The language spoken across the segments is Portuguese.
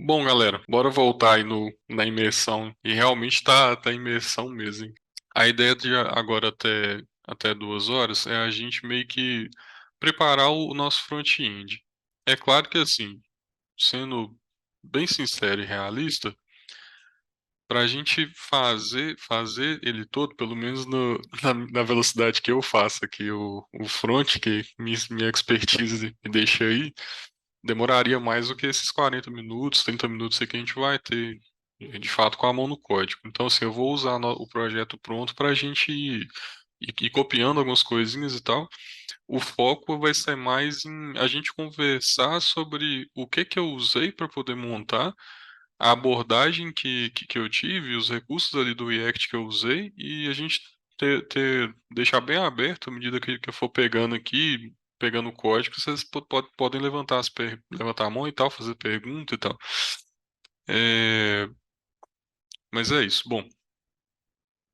Bom, galera, bora voltar aí na imersão. E realmente tá imersão mesmo, hein? A ideia de agora até 2 horas é a gente meio que preparar o nosso front-end. É claro que assim, sendo bem sincero e realista, para a gente fazer ele todo, pelo menos na velocidade que eu faço aqui, o front, que minha expertise me deixa aí, demoraria mais do que esses 40 minutos, 30 minutos aí que a gente vai ter, de fato, com a mão no código. Então, assim, eu vou usar o projeto pronto para a gente ir copiando algumas coisinhas e tal. O foco vai ser mais em a gente conversar sobre o que eu usei para poder montar, a abordagem que eu tive, os recursos ali do React que eu usei, e a gente deixar bem aberto à medida que eu for pegando aqui, pegando o código, vocês podem levantar a mão e tal, fazer pergunta e tal. É, mas é isso. Bom,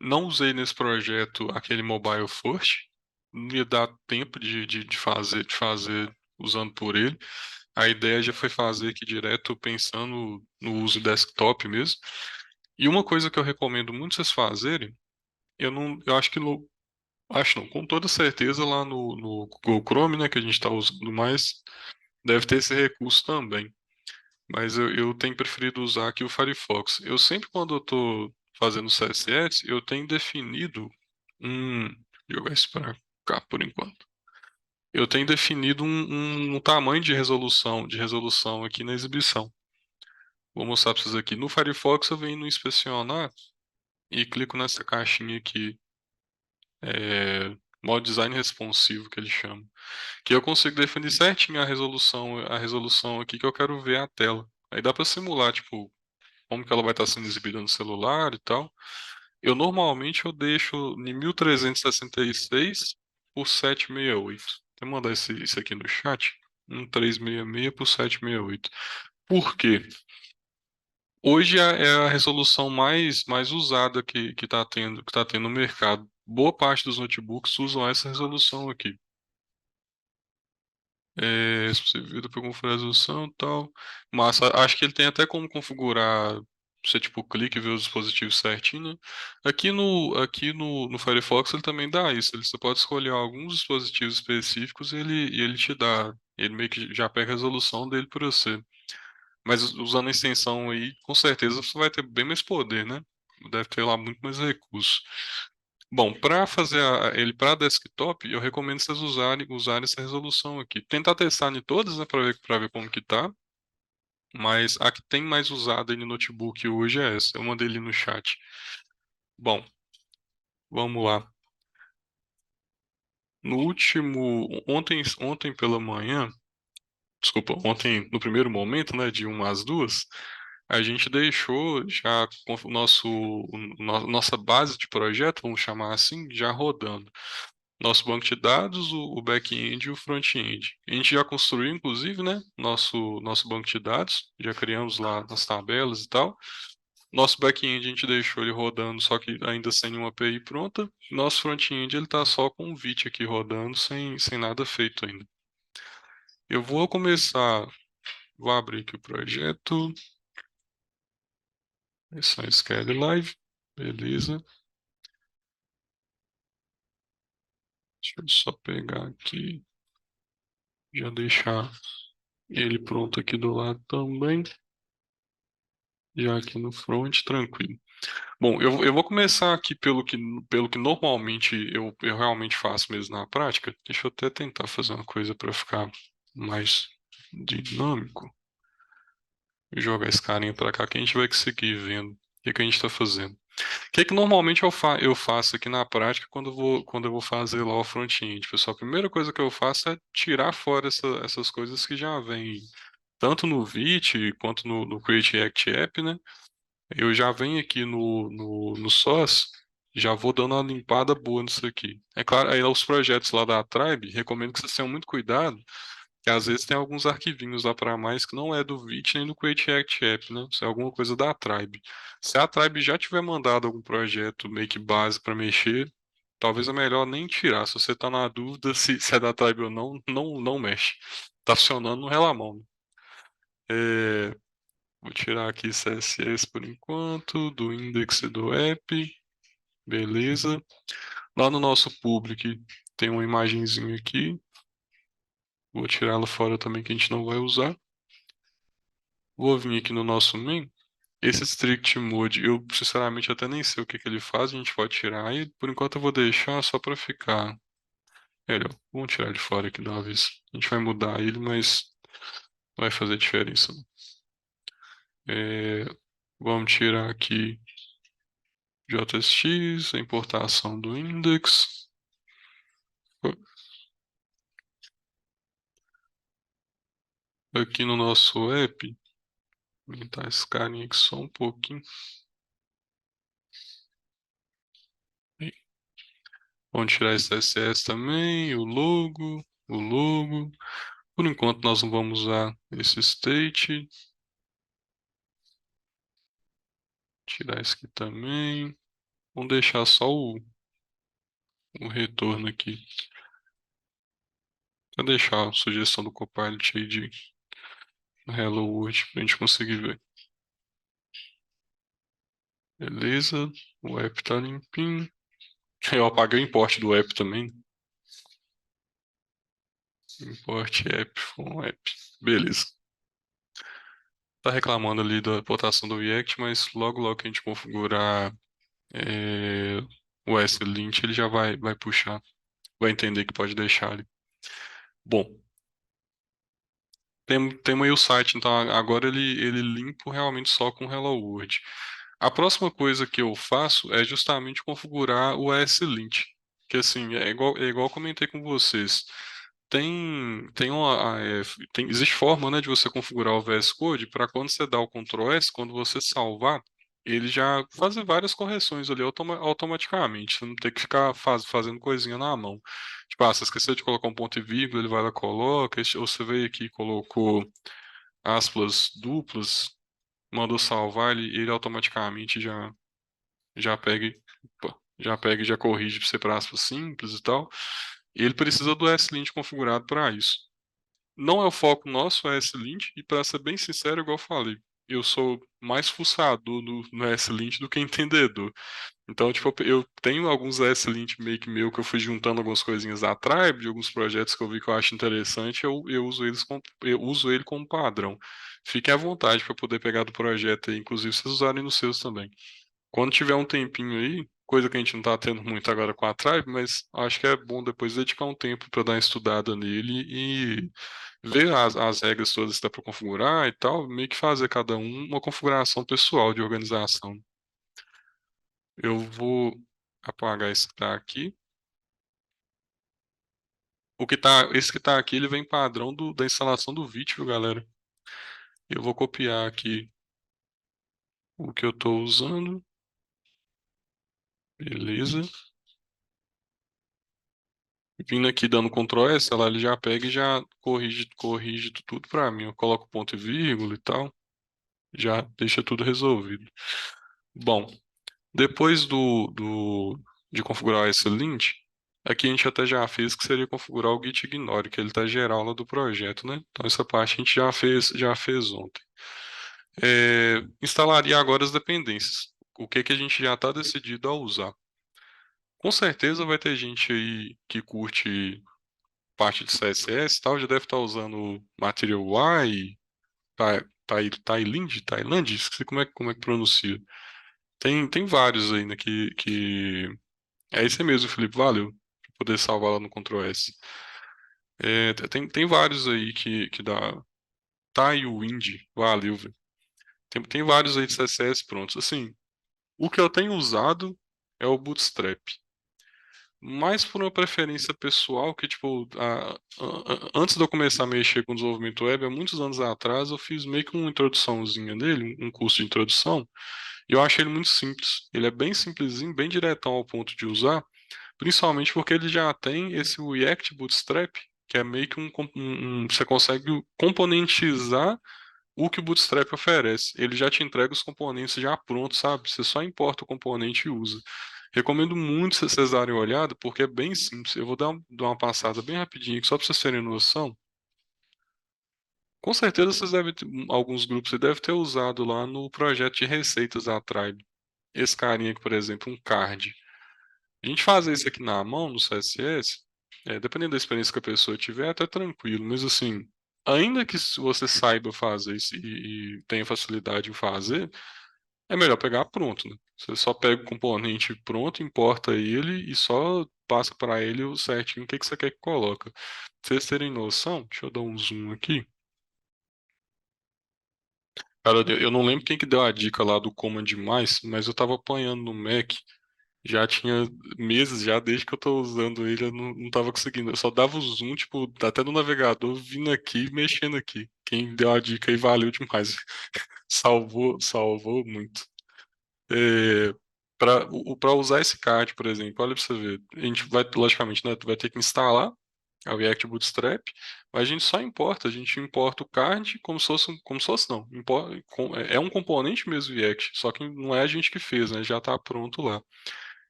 não usei nesse projeto aquele mobile first, não ia dar tempo de fazer usando por ele. A ideia já foi fazer aqui direto pensando no uso desktop mesmo. E uma coisa que eu recomendo muito vocês fazerem, eu acho que acho não, com toda certeza lá no Google Chrome, né, que a gente está usando mais, deve ter esse recurso também. Mas eu tenho preferido usar aqui o Firefox. Eu sempre, quando eu estou fazendo CSS, eu tenho definido um. Jogar isso para cá por enquanto. Eu tenho definido um tamanho de resolução aqui na exibição. Vou mostrar para vocês aqui. No Firefox eu venho no inspecionar e clico nessa caixinha aqui, modo design responsivo que ele chama, que eu consigo definir certinho a resolução aqui que eu quero ver a tela. Aí dá para simular, tipo, como que ela vai estar sendo exibida no celular e tal. Eu normalmente eu deixo em 1366 por 768. Vou mandar isso aqui no chat. 1366 por 768. Por quê? Hoje é a resolução mais usada que tá tendo no mercado. Boa parte dos notebooks usam essa resolução aqui. Se você vir para configuração e tal. Mas acho que ele tem até como configurar. Você tipo clique e ver os dispositivos certinho, né? Aqui no Firefox ele também dá isso. Você pode escolher alguns dispositivos específicos e ele te dá. Ele meio que já pega a resolução dele para você. Mas usando a extensão aí, com certeza você vai ter bem mais poder, né? Deve ter lá muito mais recursos. Bom, para fazer ele para desktop, eu recomendo vocês usarem essa resolução aqui. Tentar testar em todas, né, para ver como que tá. Mas a que tem mais usada aí no notebook hoje é essa. Eu mandei ali no chat. Bom, vamos lá. No último, ontem pela manhã, desculpa, ontem no primeiro momento, né, de 1 às 2, a gente deixou já com nossa base de projeto, vamos chamar assim, já rodando. Nosso banco de dados, o back-end e o front-end. A gente já construiu, inclusive, né, nosso banco de dados, já criamos lá as tabelas e tal. Nosso back-end a gente deixou ele rodando, só que ainda sem nenhuma API pronta. Nosso front-end ele está só com o Vite aqui rodando, sem nada feito ainda. Eu vou abrir aqui o projeto. É só Schedule Live, beleza. Deixa eu só pegar aqui, já deixar ele pronto aqui do lado também. Já aqui no front, tranquilo. Bom, eu vou começar aqui pelo que normalmente eu realmente faço mesmo na prática. Deixa eu até tentar fazer uma coisa para ficar mais dinâmico. Vou jogar esse carinha para cá que a gente vai seguir vendo o que a gente está fazendo. O que normalmente eu faço aqui na prática quando eu vou fazer lá o front-end, pessoal? A primeira coisa que eu faço é tirar fora essas coisas que já vêm tanto no Vite quanto no Create React App, né? Eu já venho aqui no Source, já vou dando uma limpada boa nisso aqui. É claro, aí os projetos lá da Tribe, recomendo que vocês tenham muito cuidado, que às vezes tem alguns arquivinhos lá para mais que não é do Vite nem do Create React App, né? Isso é alguma coisa da Tribe. Se a Tribe já tiver mandado algum projeto meio que base para mexer, talvez é melhor nem tirar. Se você está na dúvida se é da Tribe ou não, não mexe. Tá funcionando no relamão, né? Vou tirar aqui CSS por enquanto, do index do app, beleza. Lá no nosso public tem uma imagenzinha aqui, vou tirá-la fora também que a gente não vai usar. Vou vir aqui no nosso main. Esse strict mode, eu sinceramente até nem sei o que que ele faz, a gente pode tirar aí. Por enquanto eu vou deixar só para ficar melhor. Vamos tirar de fora aqui de uma vez. A gente vai mudar ele, mas não vai fazer diferença, não. É, vamos tirar aqui JSX, a importação do index. Aqui no nosso app, aumentar esse carinha aqui só um pouquinho. Aí. Vamos tirar esse CSS também, o logo, o logo. Por enquanto nós não vamos usar esse state. Tirar esse aqui também. Vamos deixar só o retorno aqui. Vou deixar a sugestão do Copilot aí de Hello World para a gente conseguir ver. Beleza, o app tá limpinho. Eu apaguei o import do app também. Import app from app. Beleza. Tá reclamando ali da importação do React, mas logo logo que a gente configurar é, o S-Lint, ele já vai puxar. Vai entender que pode deixar ali. Bom, temos aí o site, então agora ele limpo realmente só com Hello World. A próxima coisa que eu faço é justamente configurar o ESLint, que assim, é igual eu comentei com vocês. Existe forma, né, de você configurar o VS Code para quando você dá o Ctrl S, quando você salvar, ele já fazer várias correções ali automaticamente. Você não tem que ficar fazendo coisinha na mão. Tipo, você esqueceu de colocar um ponto e vírgula, ele vai lá e coloca. Ou você veio aqui e colocou aspas duplas, mandou salvar, ele automaticamente já pega, opa, e já corrige para você para aspas simples e tal. E ele precisa do S-Lint configurado para isso. Não é o foco nosso, é S-Lint, e para ser bem sincero, igual eu falei, eu sou mais fuçador no S-Lint do que entendedor. Então, tipo, eu tenho alguns S-Lint meio que meu que eu fui juntando algumas coisinhas da Tribe, de alguns projetos que eu vi que eu acho interessante, eu uso eu uso ele como padrão. Fiquem à vontade para poder pegar do projeto aí, inclusive vocês usarem nos seus também. Quando tiver um tempinho aí, coisa que a gente não tá tendo muito agora com a Tribe, mas acho que é bom depois dedicar um tempo para dar uma estudada nele e ver as regras todas que dá para configurar e tal, meio que fazer cada um uma configuração pessoal de organização. Eu vou apagar esse que tá aqui. Esse que tá aqui, ele vem padrão da instalação do Vite, viu, galera? Eu vou copiar aqui o que eu tô usando. Beleza. Vindo aqui dando Ctrl S, ela ele já pega e já corrige tudo pra mim. Eu coloco ponto e vírgula e tal, já deixa tudo resolvido. Bom, depois de configurar esse lint, aqui a gente até já fez que seria configurar o git ignore, que ele tá geral lá do projeto, né? Então essa parte a gente já fez ontem. Instalaria agora as dependências. O que que a gente já está decidido a usar. Com certeza vai ter gente aí que curte parte de CSS e tal, já deve estar usando Material Y, Thailand, esqueci como é que pronuncia. Tem vários aí, né, que... É esse mesmo, Felipe, valeu, pra poder salvar lá no Ctrl S. Tem vários aí que dá... Tailwind, valeu, velho. Tem vários aí de CSS prontos. Assim, o que eu tenho usado é o Bootstrap. Mais por uma preferência pessoal, que, tipo, antes de eu começar a mexer com desenvolvimento web, há muitos anos atrás, eu fiz meio que uma introduçãozinha dele, um curso de introdução, e eu achei ele muito simples. Ele é bem simplesinho, bem diretão ao ponto de usar, principalmente porque ele já tem esse React Bootstrap, que é meio que você consegue componentizar o que o Bootstrap oferece. Ele já te entrega os componentes já prontos, sabe? Você só importa o componente e usa. Recomendo muito vocês darem uma olhada, porque é bem simples. Eu vou dar uma passada bem rapidinho aqui, só para vocês terem noção. Com certeza vocês devem ter, alguns grupos você deve ter usado lá no projeto de receitas da Tribe. Esse carinha aqui, por exemplo, um card. A gente fazer isso aqui na mão, no CSS, dependendo da experiência que a pessoa tiver, é até tranquilo. Mas assim, ainda que se você saiba fazer isso e tenha facilidade em fazer, é melhor pegar pronto, né? Você só pega o componente pronto, importa ele e só passa para ele o certinho o que que você quer que coloca. Pra vocês terem noção, deixa eu dar um zoom aqui. Cara, eu não lembro quem que deu a dica lá do Command mais, mas eu tava apanhando no Mac. Já tinha meses já, desde que eu tô usando ele, eu não tava conseguindo. Eu só dava o zoom, tipo, até no navegador, vindo aqui, mexendo aqui. Quem deu a dica aí valeu demais. Salvou muito. É, para usar esse card, por exemplo, olha para você ver. A gente vai, logicamente, né, tu vai ter que instalar a React Bootstrap, mas a gente só importa, a gente importa o card como se fosse não, é um componente mesmo React, só que não é a gente que fez, né, já está pronto lá.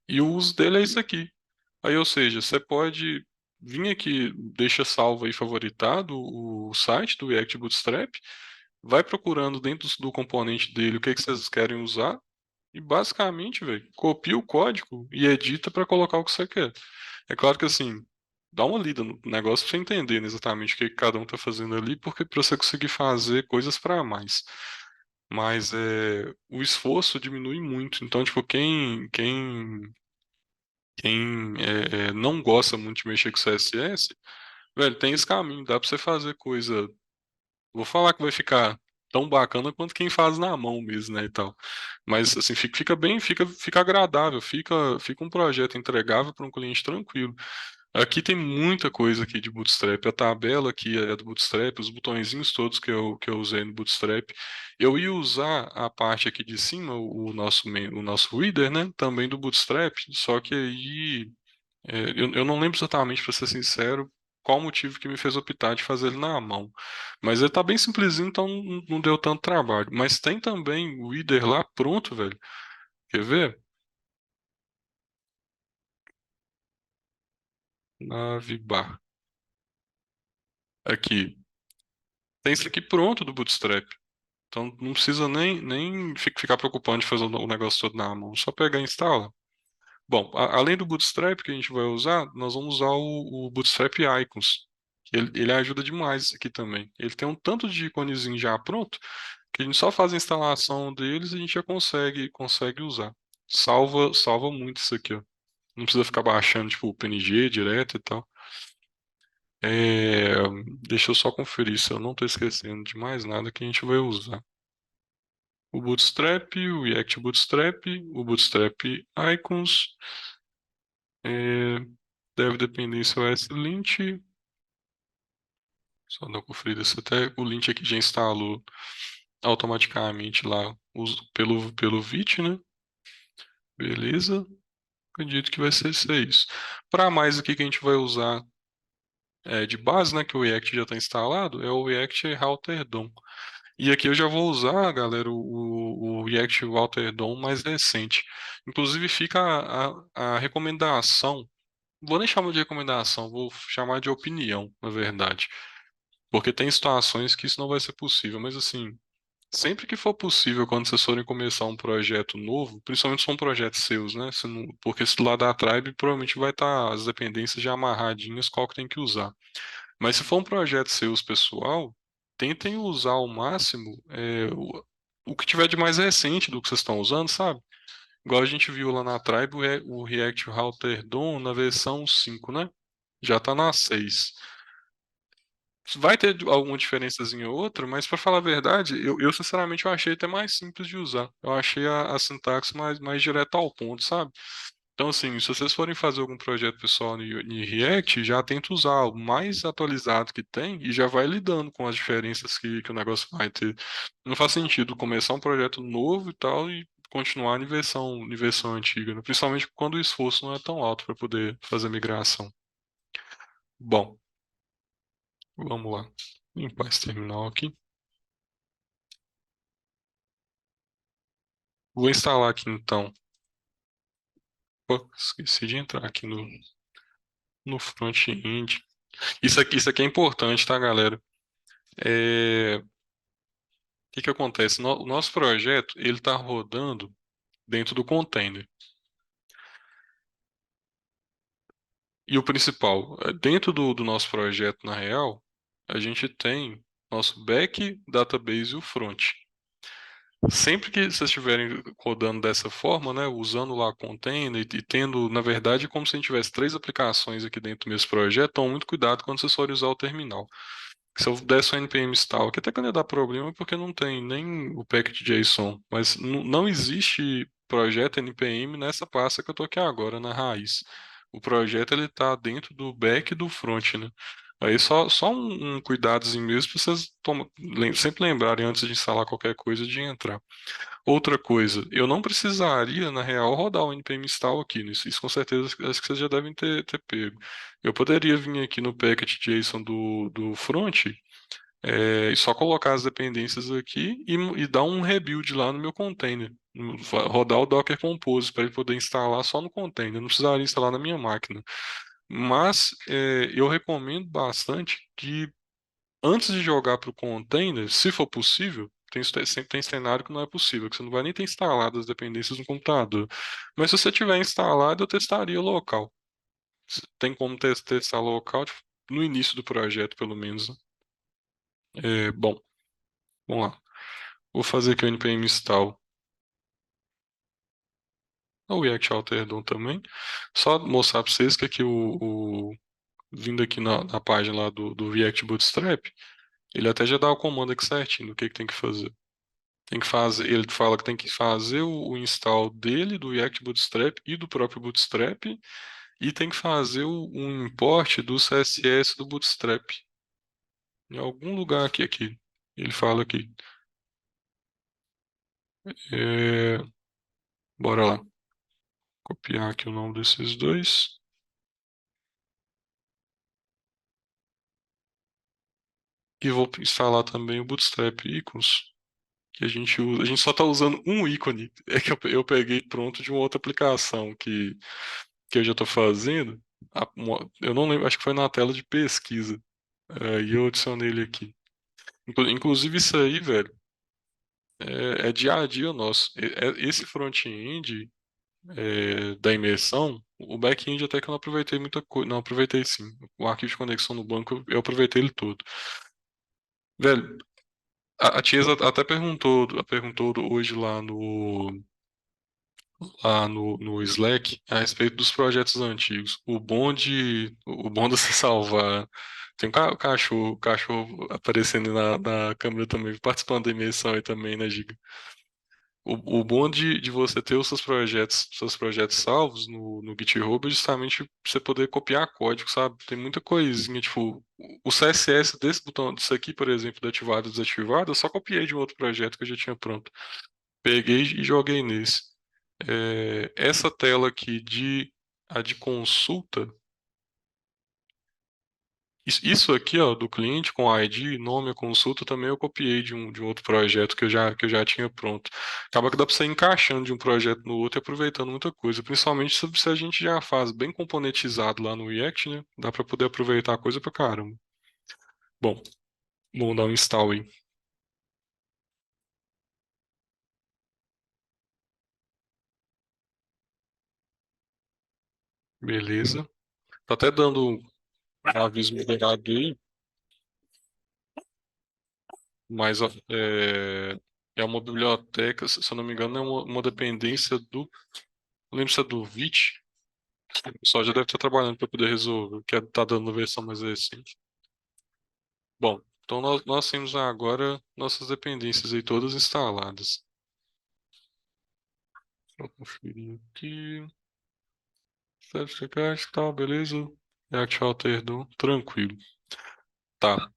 E o uso dele é isso aqui. Aí, ou seja, você pode vir aqui, deixa salvo aí favoritado o site do React Bootstrap, vai procurando dentro do componente dele o que que vocês querem usar e basicamente, velho, copia o código e edita para colocar o que você quer. É claro que assim, dá uma lida no negócio pra você entender, né, exatamente o que cada um tá fazendo ali, porque para você conseguir fazer coisas para mais. Mas o esforço diminui muito. Então, tipo, quem não gosta muito de mexer com CSS, velho, tem esse caminho. Dá pra você fazer coisa. Vou falar que vai ficar tão bacana quanto quem faz na mão mesmo, né, e tal. Mas assim, fica bem, fica agradável, fica um projeto entregável para um cliente tranquilo. Aqui tem muita coisa aqui de Bootstrap. A tabela aqui é do Bootstrap, os botõezinhos todos que eu usei no Bootstrap. Eu ia usar a parte aqui de cima, o nosso reader, né? Também do Bootstrap, só que aí eu não lembro exatamente, para ser sincero, qual o motivo que me fez optar de fazer ele na mão. Mas ele tá bem simplesinho, então não deu tanto trabalho. Mas tem também o reader lá pronto, velho. Quer ver? Navibar. Aqui. Tem isso aqui pronto do Bootstrap. Então não precisa nem ficar preocupando de fazer o negócio todo na mão. Só pegar e instala. Bom, além do Bootstrap que a gente vai usar, nós vamos usar o Bootstrap Icons. Ele ajuda demais isso aqui também. Ele tem um tanto de íconezinho já pronto que a gente só faz a instalação deles e a gente já consegue usar. Salva muito isso aqui, ó. Não precisa ficar baixando tipo o PNG direto e tal. É, deixa eu só conferir se eu não estou esquecendo de mais nada que a gente vai usar. O Bootstrap, o React Bootstrap, o Bootstrap Icons, é, deve depender se é o S-Lint. Só dar uma conferida se até o lint aqui já instalou automaticamente lá pelo Vite, né? Beleza. Acredito que vai ser isso. Para mais aqui que a gente vai usar de base, né? Que o React já está instalado, é o React Router DOM. E aqui eu já vou usar, galera, o React Router DOM mais recente. Inclusive fica a recomendação. Não vou nem chamar de recomendação, vou chamar de opinião, na verdade. Porque tem situações que isso não vai ser possível, mas assim, sempre que for possível, quando vocês forem começar um projeto novo, principalmente se são projetos seus, né? Porque se lá da Tribe provavelmente vai estar as dependências já amarradinhas, qual que tem que usar. Mas se for um projeto seus pessoal, tentem usar ao máximo o que tiver de mais recente do que vocês estão usando, sabe? Igual a gente viu lá na Tribe, o React Router DOM na versão 5, né? Já está na 6. Vai ter alguma diferençazinha ou outra, mas para falar a verdade, eu sinceramente eu achei até mais simples de usar. Eu achei a sintaxe mais direta ao ponto, sabe? Então, assim, se vocês forem fazer algum projeto pessoal no React, já tenta usar o mais atualizado que tem e já vai lidando com as diferenças que o negócio vai ter. Não faz sentido começar um projeto novo e tal e continuar em versão antiga, né? Principalmente quando o esforço não é tão alto para poder fazer migração. Bom, vamos lá. Limpar esse terminal aqui. Vou instalar aqui então. Pô, esqueci de entrar aqui no front-end. Isso aqui é importante, tá, galera? O que que acontece? O nosso projeto, ele está rodando dentro do container. E o principal, dentro do nosso projeto, na real, a gente tem nosso back, database e o front. Sempre que vocês estiverem rodando dessa forma, né, usando lá container e tendo, na verdade, como se a gente tivesse três aplicações aqui dentro do mesmo projeto, tome muito cuidado quando vocês forem usar o terminal. Se eu der só npm install, que até quando ia dar problema porque não tem nem o package JSON, mas não existe projeto npm nessa pasta que eu estou aqui agora, na raiz. O projeto ele está dentro do back e do front, né? Aí só um cuidadozinho mesmo para vocês sempre lembrarem antes de instalar qualquer coisa de entrar. Outra coisa, eu não precisaria, na real, rodar o npm install aqui. Isso com certeza acho que vocês já devem ter pego. Eu poderia vir aqui no package JSON do front e só colocar as dependências aqui e dar um rebuild lá no meu container. Rodar o Docker Compose para ele poder instalar só no container. Não precisaria instalar na minha máquina. Mas eu recomendo bastante que antes de jogar para o container, se for possível, sempre tem cenário que não é possível, que você não vai nem ter instalado as dependências no computador. Mas se você tiver instalado, eu testaria local. Tem como testar local tipo, no início do projeto, pelo menos, né? Bom, vamos lá. Vou fazer aqui o npm install o React Alterdon também. Só mostrar para vocês que aqui vindo aqui na página lá do React Bootstrap, ele até já dá o comando aqui certinho do que tem que fazer. Tem que fazer, ele fala que tem que fazer o install dele, do React Bootstrap e do próprio Bootstrap, e tem que fazer um import do CSS do Bootstrap. Em algum lugar aqui. Ele fala aqui. É, bora lá. Copiar aqui o nome desses dois. E vou instalar também o Bootstrap Icons, que a gente usa. A gente só está usando um ícone. É que eu peguei pronto de uma outra aplicação que eu já estou fazendo. Eu não lembro, acho que foi na tela de pesquisa. Aí eu adicionei ele aqui. Inclusive isso aí, velho, é dia a dia nosso. Esse front-end da imersão, o back-end até que eu não aproveitei muita coisa. Não, aproveitei sim. O arquivo de conexão no banco, eu aproveitei ele todo. Velho, a Tiesa até perguntou hoje lá no Slack a respeito dos projetos antigos. O bom de se salvar. Tem um cachorro aparecendo na câmera também, participando da imersão aí também, né, Giga? O bom de você ter os seus projetos salvos no GitHub é justamente pra você poder copiar código, sabe? Tem muita coisinha, tipo, o CSS desse botão, disso aqui, por exemplo, de ativado e desativado, eu só copiei de um outro projeto que eu já tinha pronto. Peguei e joguei nesse. Essa tela aqui a de consulta, isso aqui, ó, do cliente com ID, nome, a consulta, também eu copiei de um outro projeto que eu já tinha pronto. Acaba que dá para você ir encaixando de um projeto no outro e aproveitando muita coisa, principalmente se a gente já faz bem componentizado lá no React, né? Dá para poder aproveitar a coisa pra caramba. Bom, vamos dar um install aí. Beleza. Tá até dando um aviso moderado aí, mas ó, é uma biblioteca, se eu não me engano, é uma dependência não lembro se é do Vite. O pessoal já deve estar trabalhando para poder resolver, que tá dando a versão mais recente. Bom, então nós temos agora nossas dependências aí todas instaladas. Vou conferir aqui. Certificado, tá, beleza. React Alterdon, tranquilo. Tá.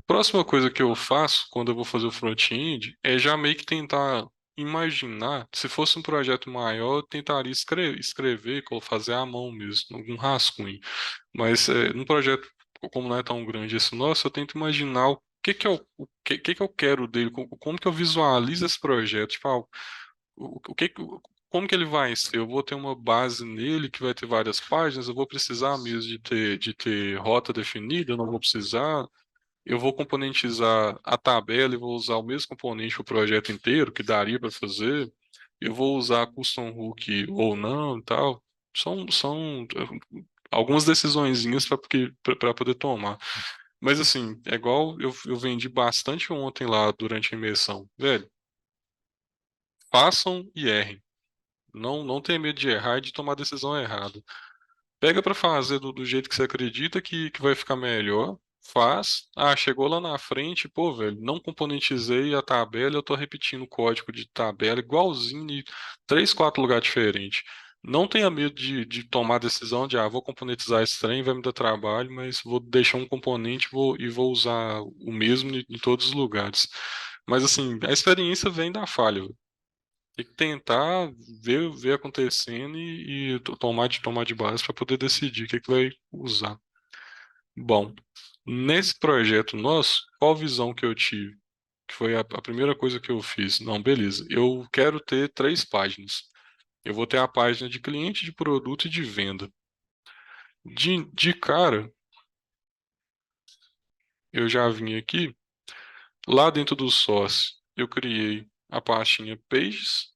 Próxima coisa que eu faço quando eu vou fazer o front-end é já meio que tentar imaginar, se fosse um projeto maior, eu tentaria escrever, fazer à mão mesmo, algum rascunho. Mas num projeto como não é tão grande esse nosso, eu tento imaginar o que que eu quero dele, como que eu visualizo esse projeto, tipo, como que ele vai ser? Eu vou ter uma base nele que vai ter várias páginas, eu vou precisar mesmo de ter rota definida, eu não vou precisar. eu vou componentizar a tabela e vou usar o mesmo componente para o projeto inteiro, que daria para fazer. Eu vou usar custom hook ou não e tal. São algumas decisõezinhas para poder tomar. Mas assim, é igual eu vendi bastante ontem lá durante a imersão. Velho, façam e errem. Não tenha medo de errar e de tomar a decisão errada. Pega para fazer do jeito que você acredita que vai ficar melhor. Faz. Ah, chegou lá na frente, pô, velho, não componentizei a tabela, eu tô repetindo o código de tabela igualzinho em três, quatro lugares diferentes. Não tenha medo de tomar a decisão de, vou componentizar esse trem, vai me dar trabalho, mas vou deixar um componente e vou usar o mesmo em todos os lugares. Mas assim, a experiência vem da falha. Tem que tentar ver acontecendo e tomar de base para poder decidir o que que vai usar. Bom, nesse projeto nosso, qual visão que eu tive? Que foi a primeira coisa que eu fiz. Não, beleza. Eu quero ter três páginas. Eu vou ter a página de cliente, de produto e de venda. De cara, eu já vim aqui, lá dentro do sócio, eu criei a pastinha Pages.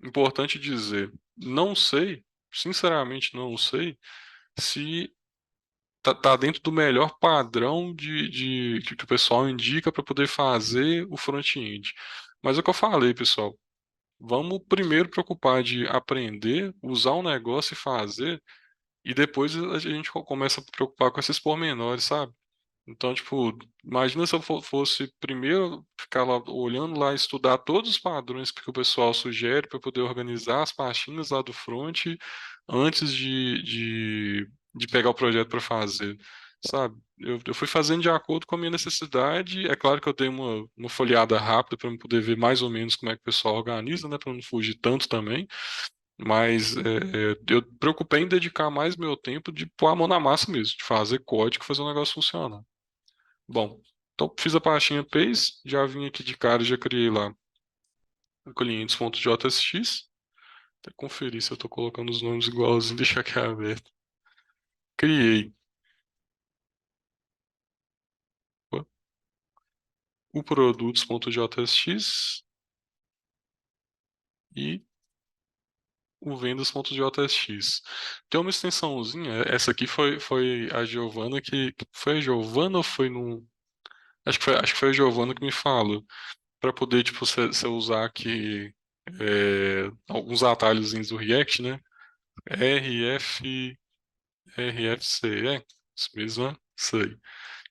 Importante dizer, não sei, sinceramente não sei se tá dentro do melhor padrão que o pessoal indica para poder fazer o front-end. Mas é o que eu falei, pessoal. Vamos primeiro preocupar de aprender, usar um negócio e fazer, e depois a gente começa a preocupar com esses pormenores, sabe? Então, tipo, imagina se eu fosse primeiro ficar lá olhando lá, estudar todos os padrões que o pessoal sugere para poder organizar as pastinhas lá do front antes de pegar o projeto para fazer, sabe? Eu fui fazendo de acordo com a minha necessidade. É claro que eu dei uma folheada rápida para eu poder ver mais ou menos como é que o pessoal organiza, né? Para não fugir tanto também. Mas eu preocupei em dedicar mais meu tempo de pôr a mão na massa mesmo, de fazer código e fazer o negócio funcionar. Bom, então fiz a pastinha Paste, já vim aqui de cara, já criei lá o clientes.js. Até conferir se eu estou colocando os nomes igualzinho, deixar aqui aberto. Criei o produtos.js e o vendas.js. Tem uma extensãozinha, essa aqui foi a Giovana foi a Giovana ou foi no. Acho que foi a Giovana que me falou. Para poder, tipo, você usar aqui alguns atalhozinhos do React, né? RFC, isso mesmo, né? Isso aí.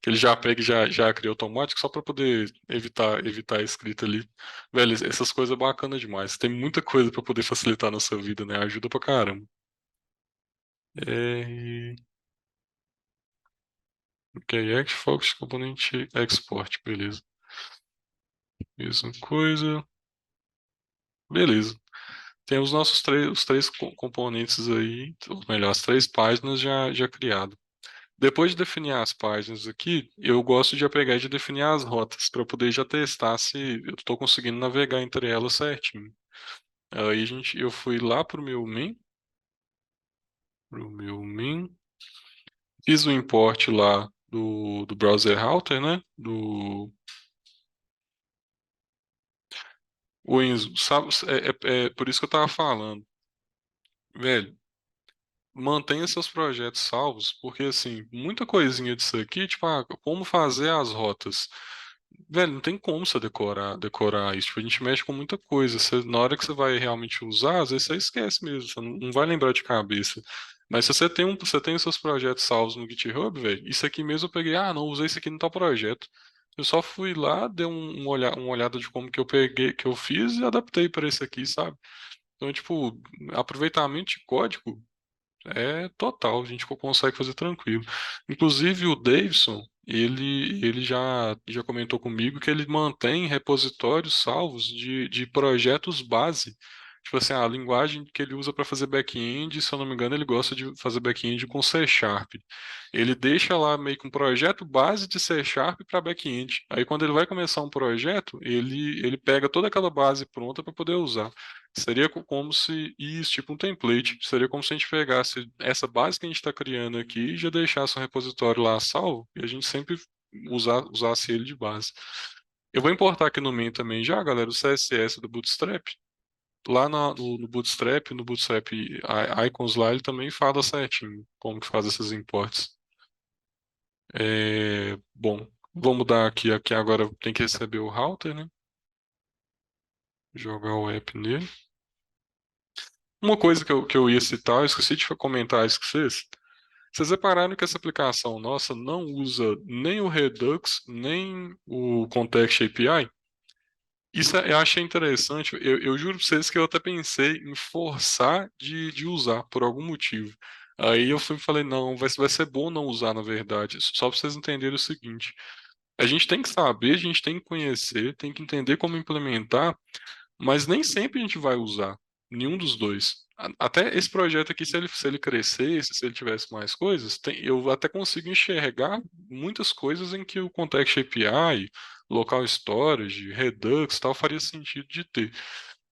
Que ele já pega e já cria automático só para poder evitar a escrita ali. Velho, essas coisas é bacana demais. Tem muita coisa para poder facilitar a nossa vida, né? Ajuda pra caramba. R... Ok, Act Focus Componente Export, beleza. Mesma coisa. Beleza. Tem os três componentes aí, ou melhor, as três páginas já criado. Depois de definir as páginas aqui, eu gosto de pegar e de definir as rotas, para poder já testar se eu estou conseguindo navegar entre elas certinho. Aí eu fui lá pro meu main, fiz o import lá do browser router, né? O Enzo, sabe, é por isso que eu tava falando, velho. Mantenha seus projetos salvos, porque assim, muita coisinha disso aqui, tipo, como fazer as rotas. Velho, não tem como você decorar isso. Tipo, a gente mexe com muita coisa. Na hora que você vai realmente usar, às vezes você esquece mesmo, você não vai lembrar de cabeça. Mas se você tem os seus projetos salvos no GitHub, velho, isso aqui mesmo eu peguei, não, usei isso aqui no tal projeto. Eu só fui lá, dei uma olhada de como que eu peguei, que eu fiz e adaptei para esse aqui, sabe? Então, tipo, aproveitamento de código é total, a gente consegue fazer tranquilo. Inclusive o Davidson, ele já comentou comigo que ele mantém repositórios salvos de projetos base Tipo assim, a linguagem que ele usa para fazer back-end, se eu não me engano, ele gosta de fazer back-end com C Sharp. Ele deixa lá meio que um projeto base de C Sharp para back-end. Aí quando ele vai começar um projeto, ele pega toda aquela base pronta para poder usar. Seria como se isso, tipo um template, seria como se a gente pegasse essa base que a gente está criando aqui e já deixasse um repositório lá salvo e a gente sempre usasse ele de base. Eu vou importar aqui no main também já, galera, o CSS do Bootstrap. Lá no Bootstrap, no Bootstrap Icons lá, ele também fala certinho como que faz esses imports. Bom, vou mudar aqui agora tem que receber o router, né? Jogar o app nele. Uma coisa que eu ia citar, eu esqueci de comentar isso com vocês. Vocês repararam que essa aplicação nossa não usa nem o Redux, nem o Context API? Isso eu achei interessante. Eu juro pra vocês que eu até pensei em forçar de usar, por algum motivo. Aí eu falei, não, vai ser bom não usar, na verdade. Só pra vocês entenderem o seguinte. A gente tem que saber, a gente tem que conhecer, tem que entender como implementar, mas nem sempre a gente vai usar nenhum dos dois. Até esse projeto aqui, se ele crescesse, se ele tivesse mais coisas, eu até consigo enxergar muitas coisas em que o Context API, Local Storage, Redux, tal, faria sentido de ter.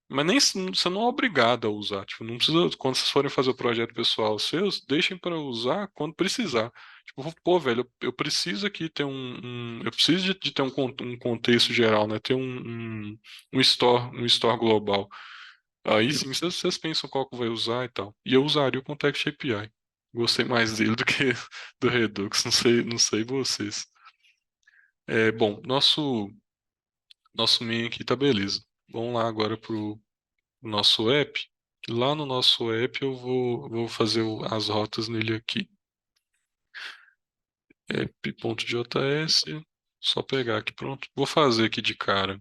Mas nem você não é obrigado a usar. Tipo, não precisa, quando vocês forem fazer o projeto pessoal seus, deixem para usar quando precisar. Tipo, pô, velho, eu preciso aqui ter eu preciso de ter um contexto geral, né? Ter um store global. Aí sim, vocês pensam qual que vai usar e tal. E eu usaria o Context API. Gostei mais dele do que do Redux. Não sei vocês. Bom, nosso main aqui tá beleza. Vamos lá agora pro nosso app. Lá no nosso app eu vou fazer as rotas nele aqui. App.js. Só pegar aqui, pronto. Vou fazer aqui de cara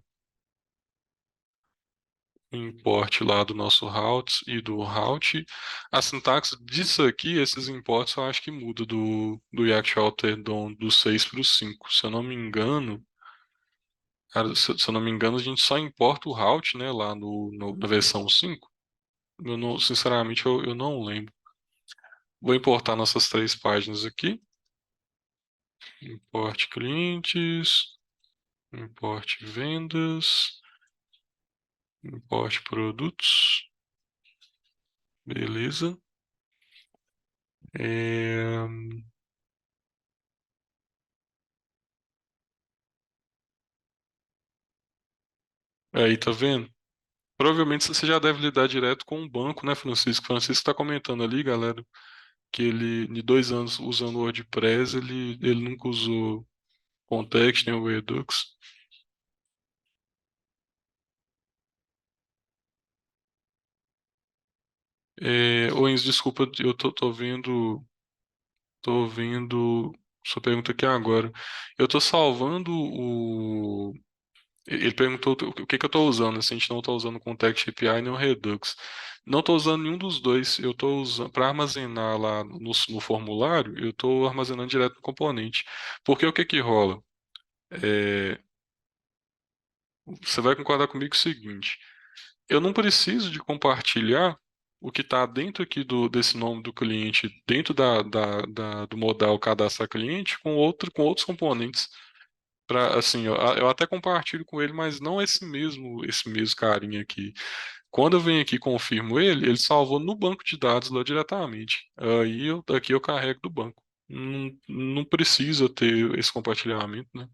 o import lá do nosso routes e do route. A sintaxe disso aqui, esses imports, eu acho que muda do React Alter do 6 para o 5. Se eu não me engano, cara, se eu não me engano, a gente só importa o route, né, lá na versão 5. Sinceramente, eu não lembro. Vou importar nossas três páginas aqui. Import clientes, import vendas, import produtos. Beleza. É, Aí, tá vendo? Provavelmente você já deve lidar direto com o banco, né, Francisco? Francisco está comentando ali, galera, que ele, de 2 anos usando o WordPress, ele nunca usou Context nem o Redux. Ô, Enzo, desculpa, eu tô vendo sua pergunta aqui agora. Eu tô salvando o. Ele perguntou o que que eu estou usando, né? Se a gente não está usando o Context API nem o Redux. Não estou usando nenhum dos dois. Eu estou usando para armazenar lá no formulário, eu estou armazenando direto no componente. Porque o que que rola? É, Você vai concordar comigo o seguinte: eu não preciso de compartilhar o que está dentro aqui desse nome do cliente, dentro do modal cadastrar cliente, com outros componentes. Assim, eu até compartilho com ele, mas não esse mesmo carinha aqui. Quando eu venho aqui e confirmo ele salvou no banco de dados lá diretamente. Aí aqui eu carrego do banco. Não precisa ter esse compartilhamento, né?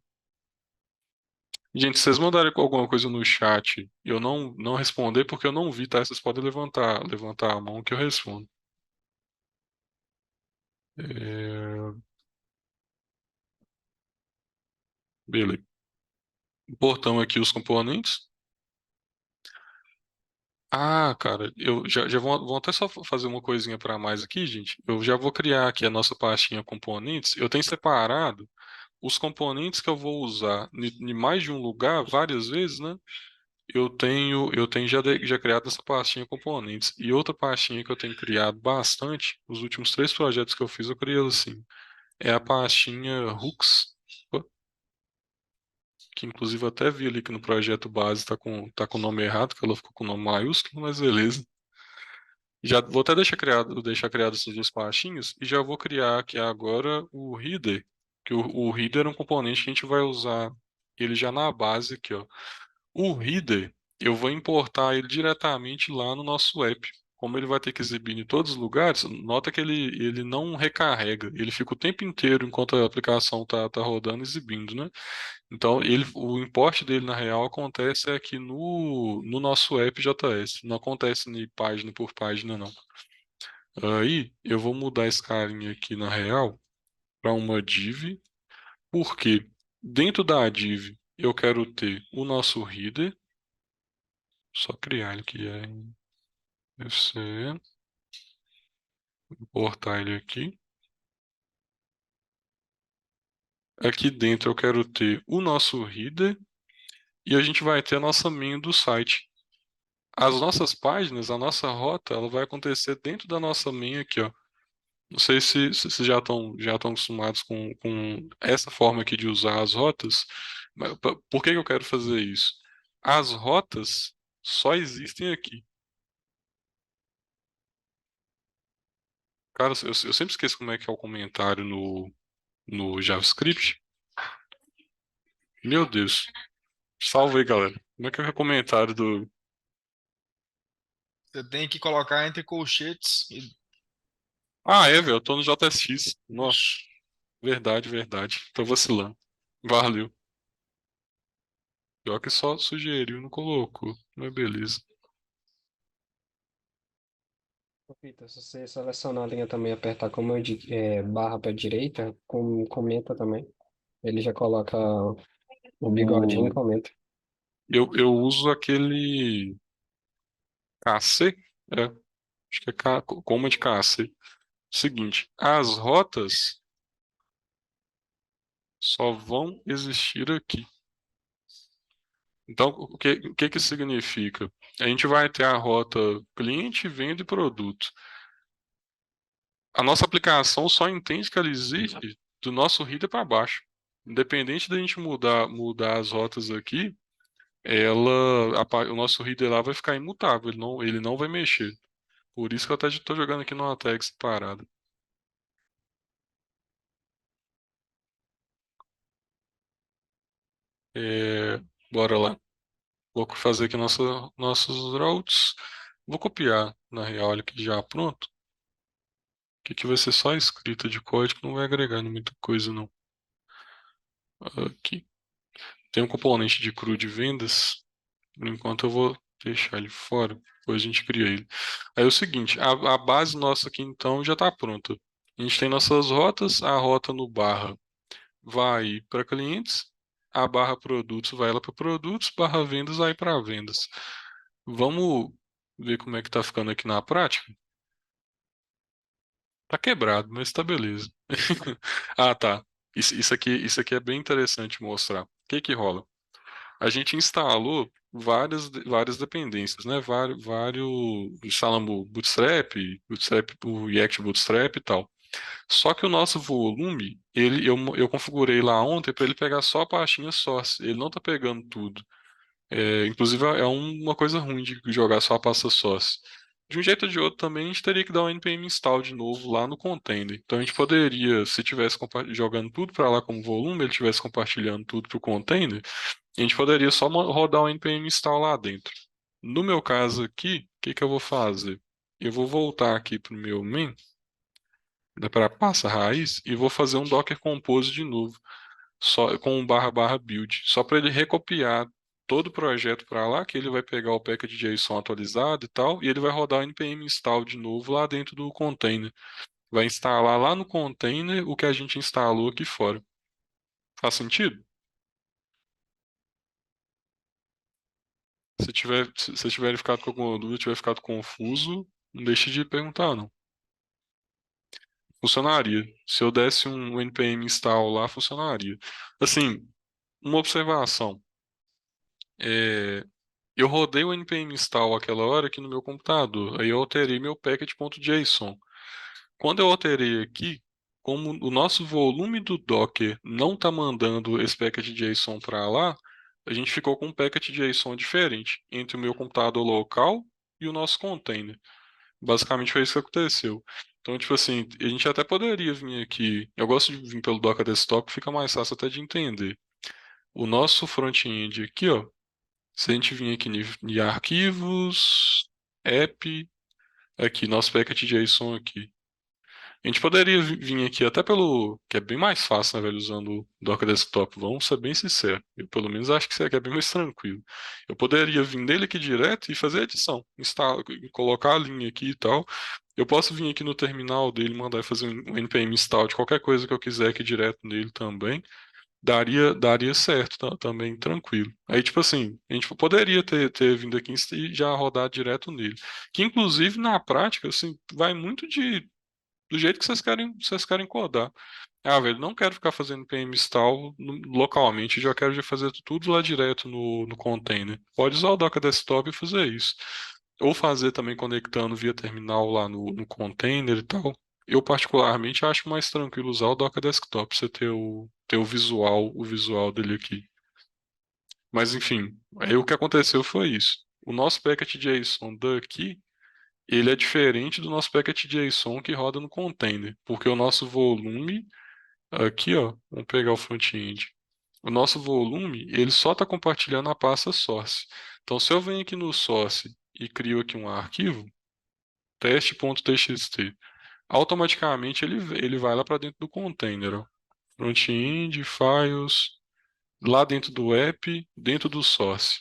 Gente, se vocês mandarem alguma coisa no chat e eu não responder porque eu não vi, tá? Vocês podem levantar a mão que eu respondo. É, Beleza. Importamos aqui os componentes. Ah, cara, eu já vou até só fazer uma coisinha para mais aqui, gente. Eu já vou criar aqui a nossa pastinha componentes. Eu tenho separado os componentes que eu vou usar em mais de um lugar várias vezes, né? Eu tenho já criado essa pastinha componentes. E outra pastinha que eu tenho criado bastante, os últimos três projetos que eu fiz, eu criei ela assim. É a pastinha hooks. Opa, que inclusive eu até vi ali que no projeto base tá com o nome errado, que ela ficou com o nome maiúsculo, mas beleza. Já vou até deixar criado esses dois pastinhos e já vou criar aqui agora o header, que o header é um componente que a gente vai usar ele já na base aqui, ó. O header, eu vou importar ele diretamente lá no nosso app. Como ele vai ter que exibir em todos os lugares, nota que ele não recarrega, ele fica o tempo inteiro enquanto a aplicação tá rodando exibindo, né? Então, o import dele, na real, acontece aqui no nosso app JS. Não acontece em página por página, não. Aí, eu vou mudar esse carinha aqui, na real, para uma div, porque dentro da div eu quero ter o nosso header, só criar ele que é em FC, importar ele aqui. Aqui dentro eu quero ter o nosso header e a gente vai ter a nossa main do site. As nossas páginas, a nossa rota, ela vai acontecer dentro da nossa main aqui, ó. Não sei se vocês já estão acostumados com essa forma aqui de usar as rotas, mas por que que eu quero fazer isso? As rotas só existem aqui. Cara, eu sempre esqueço como é que é o comentário no JavaScript. Meu Deus. Salve aí, galera. Como é que é o comentário do. Você tem que colocar entre colchetes e Ah, é, velho, eu tô no JSX. Nossa, verdade, verdade. Tô vacilando. Valeu. Pior que só sugeriu, não colocou. Mas beleza. Vitor, se você selecionar a linha também e apertar barra para direita, comenta também. Ele já coloca o bigodinho e O, comenta. eu uso aquele KC, é, acho que é Command KC. Seguinte, as rotas só vão existir aqui. Então, o que isso significa? A gente vai ter a rota cliente, venda e produto. A nossa aplicação só entende que ela existe do nosso header para baixo. Independente da gente mudar as rotas aqui, o nosso header lá vai ficar imutável, ele não vai mexer. Por isso que eu até estou jogando aqui numa tag separada. É, bora lá. Vou fazer aqui nossos routes. Vou copiar, na real, olha aqui já pronto. Que aqui vai ser só escrita de código, não vai agregar muita coisa não. Aqui. Tem um componente de CRUD de vendas. Por enquanto eu vou deixar ele fora. Depois a gente cria ele. Aí é o seguinte, a base nossa aqui então já está pronta. A gente tem nossas rotas, a rota no barra vai para clientes, a barra produtos vai lá para produtos, barra vendas vai para vendas. Vamos ver como é que tá ficando aqui na prática? Tá quebrado, mas tá beleza. Ah, tá. Isso aqui é bem interessante mostrar. O que que rola? A gente instalou várias dependências, né? Instalamos Bootstrap, o React Bootstrap e tal. Só que o nosso volume, eu configurei lá ontem para ele pegar só a pastinha source. Ele não tá pegando tudo. Inclusive, é uma coisa ruim de jogar só a pasta source. De um jeito ou de outro também, a gente teria que dar um npm install de novo lá no container. Então, a gente poderia, se tivesse jogando tudo para lá como volume, ele estivesse compartilhando tudo para o container, a gente poderia só rodar um npm install lá dentro. No meu caso aqui, o que que eu vou fazer? Eu vou voltar aqui para o meu main, para a pasta raiz, e vou fazer um Docker Compose de novo só com um barra barra build, só para ele recopiar todo o projeto para lá, que ele vai pegar o package JSON atualizado e tal, e ele vai rodar o npm install de novo lá dentro do container. Vai instalar lá no container o que a gente instalou aqui fora. Faz sentido? Se tiver ficado com alguma dúvida, tiver ficado confuso, não deixe de perguntar, não. Funcionaria. Se eu desse um npm install lá, funcionaria. Assim, uma observação. É, Eu rodei o npm install aquela hora aqui no meu computador. Aí eu alterei meu package.json. Quando eu alterei aqui, como o nosso volume do Docker não está mandando esse packet JSON para lá, a gente ficou com um packet JSON diferente entre o meu computador local e o nosso container. Basicamente foi isso que aconteceu. Então, tipo assim, a gente até poderia vir aqui. Eu gosto de vir pelo Docker Desktop, fica mais fácil até de entender. O nosso front-end aqui, ó. Se a gente vir aqui em arquivos, app, aqui, nosso packet JSON aqui. A gente poderia vir aqui até pelo, que é bem mais fácil, né, velho, usando o Docker Desktop, vamos ser bem sinceros. Eu, pelo menos, acho que isso aqui é bem mais tranquilo. Eu poderia vir nele aqui direto e fazer a edição, instalar, colocar a linha aqui e tal. Eu posso vir aqui no terminal dele, mandar fazer um npm install de qualquer coisa que eu quiser aqui direto nele também. Daria certo também, tranquilo. Aí, tipo assim, a gente poderia ter vindo aqui e já rodar direto nele. Que, inclusive, na prática, assim, vai muito do jeito que vocês querem codar. Ah, velho, não quero ficar fazendo PM install localmente, já quero já fazer tudo lá direto no container. Pode usar o Docker Desktop e fazer isso. Ou fazer também conectando via terminal lá no container e tal. Eu particularmente acho mais tranquilo usar o Docker Desktop, pra você ter o visual dele aqui. Mas enfim, aí o que aconteceu foi isso. O nosso packet JSON daqui ele é diferente do nosso packet JSON que roda no container, porque o nosso volume, aqui, ó, vamos pegar o front-end. O nosso volume, ele só está compartilhando a pasta source. Então, se eu venho aqui no source e crio aqui um arquivo, teste.txt, automaticamente ele vai lá para dentro do container, ó. Front-end, files, lá dentro do app, dentro do source.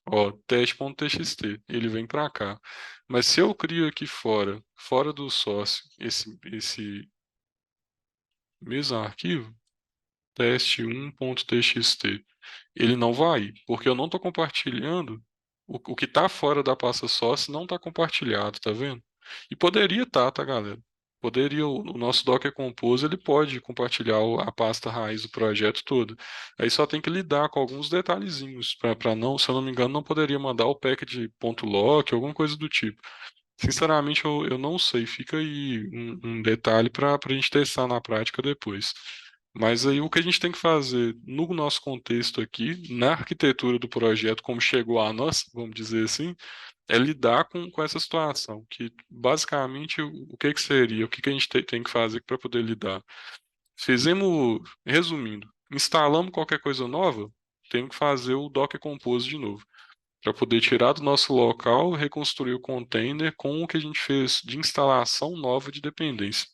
Ó, teste.txt, ele vem para cá. Mas se eu crio aqui fora do sócio, esse mesmo arquivo, teste1.txt, ele não vai, porque eu não estou compartilhando o que está fora da pasta source não está compartilhado, tá vendo? E poderia estar, tá, galera? Poderia, o nosso Docker Compose, ele pode compartilhar a pasta raiz do projeto todo. Aí só tem que lidar com alguns detalhezinhos, para não, se eu não me engano, não poderia mandar o package .lock, alguma coisa do tipo. Sinceramente, eu não sei. Fica aí um detalhe para a gente testar na prática depois. Mas aí o que a gente tem que fazer no nosso contexto aqui, na arquitetura do projeto, como chegou a nós, vamos dizer assim, é lidar com essa situação. Que basicamente o que seria, o que a gente tem que fazer para poder lidar? Fizemos, resumindo, instalamos qualquer coisa nova, temos que fazer o Docker Compose de novo para poder tirar do nosso local, reconstruir o container com o que a gente fez de instalação nova de dependência.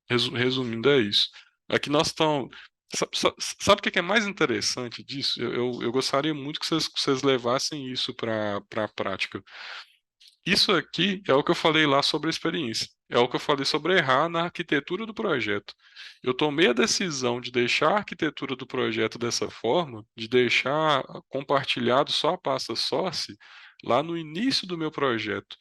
Resumindo, é isso. Aqui nós estamos. Sabe o que é mais interessante disso? Eu gostaria muito que vocês levassem isso para a prática. Isso aqui é o que eu falei lá sobre a experiência. É o que eu falei sobre errar na arquitetura do projeto. Eu tomei a decisão de deixar a arquitetura do projeto dessa forma, de deixar compartilhado só a pasta source, lá no início do meu projeto.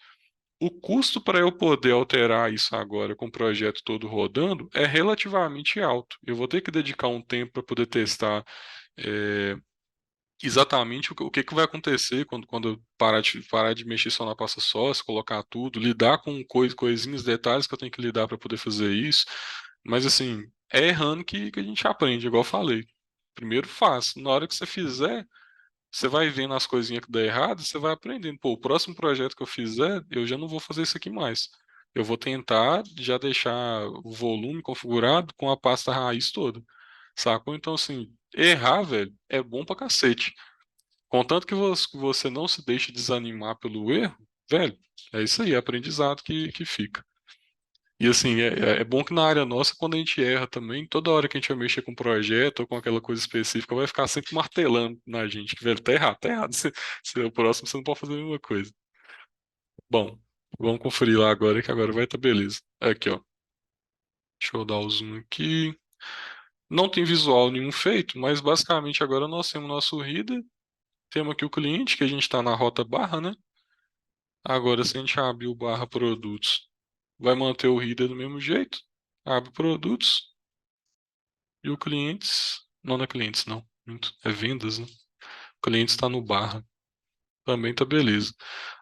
O custo para eu poder alterar isso agora com o projeto todo rodando é relativamente alto. Eu vou ter que dedicar um tempo para poder testar eh, exatamente o que vai acontecer quando eu parar de mexer só na pasta sócia, colocar tudo, lidar com coisinhas, detalhes que eu tenho que lidar para poder fazer isso. Mas assim, é errando que a gente aprende, igual eu falei. Primeiro faz. Na hora que você fizer, você vai vendo as coisinhas que dá errado, você vai aprendendo. Pô, o próximo projeto que eu fizer, eu já não vou fazer isso aqui mais. Eu vou tentar já deixar o volume configurado com a pasta raiz toda. Sacou? Então, assim, errar, velho, é bom pra cacete. Contanto que você não se deixe desanimar pelo erro, velho, é isso aí, é aprendizado que fica. E assim, é bom que na área nossa, quando a gente erra também, toda hora que a gente vai mexer com um projeto ou com aquela coisa específica, vai ficar sempre martelando na gente, que, velho, tá errado, tá errado. Se é o próximo, você não pode fazer a mesma coisa. Bom, vamos conferir lá agora, que agora vai estar beleza. Aqui, ó. Deixa eu dar o zoom aqui. Não tem visual nenhum feito, mas basicamente agora nós temos nosso header, temos aqui o cliente, que a gente está na rota barra, né? Agora, se a gente abrir o barra produtos, vai manter o header do mesmo jeito. Abre produtos e o clientes. Não, não é clientes, não. É vendas, né? O cliente está no barra. Também tá beleza.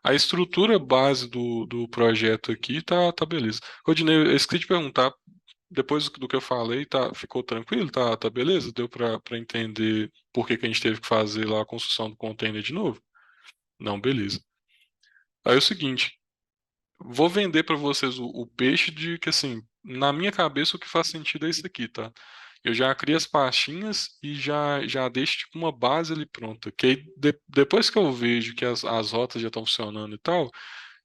A estrutura base do projeto aqui tá beleza. Rodinei, eu esqueci de perguntar. depois do que eu falei, tá, ficou tranquilo? Tá beleza? Deu para entender por que que a gente teve que fazer lá a construção do container de novo? Não, beleza. Aí é o seguinte, vou vender para vocês o peixe de que, assim, na minha cabeça o que faz sentido é isso aqui, tá? Eu já crio as pastinhas e já deixo tipo uma base ali pronta. Que aí, depois que eu vejo que as rotas já estão funcionando e tal,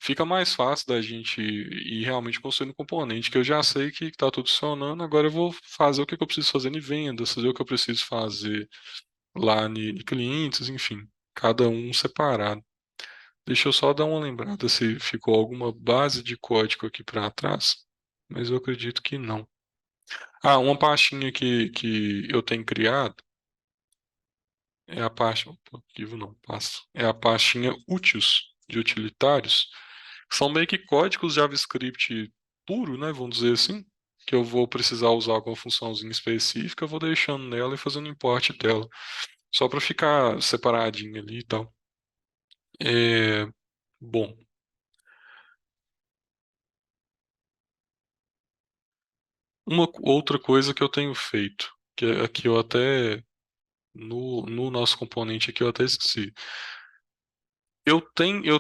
fica mais fácil da gente ir realmente construindo componente, que eu já sei que está tudo funcionando, agora eu vou fazer o que que eu preciso fazer em vendas, fazer o que eu preciso fazer lá em clientes, enfim, cada um separado. Deixa eu só dar uma lembrada se ficou alguma base de código aqui para trás, mas eu acredito que não. Ah, uma pastinha que eu tenho criado é a pasta, opa, arquivo não, pasta, é a pastinha úteis de utilitários, que são meio que códigos JavaScript puro, né, vamos dizer assim, que eu vou precisar usar alguma funçãozinha específica, eu vou deixando nela e fazendo import dela, só para ficar separadinho ali e tal. É, bom, uma outra coisa que eu tenho feito, que aqui eu até no nosso componente aqui eu até esqueci. Eu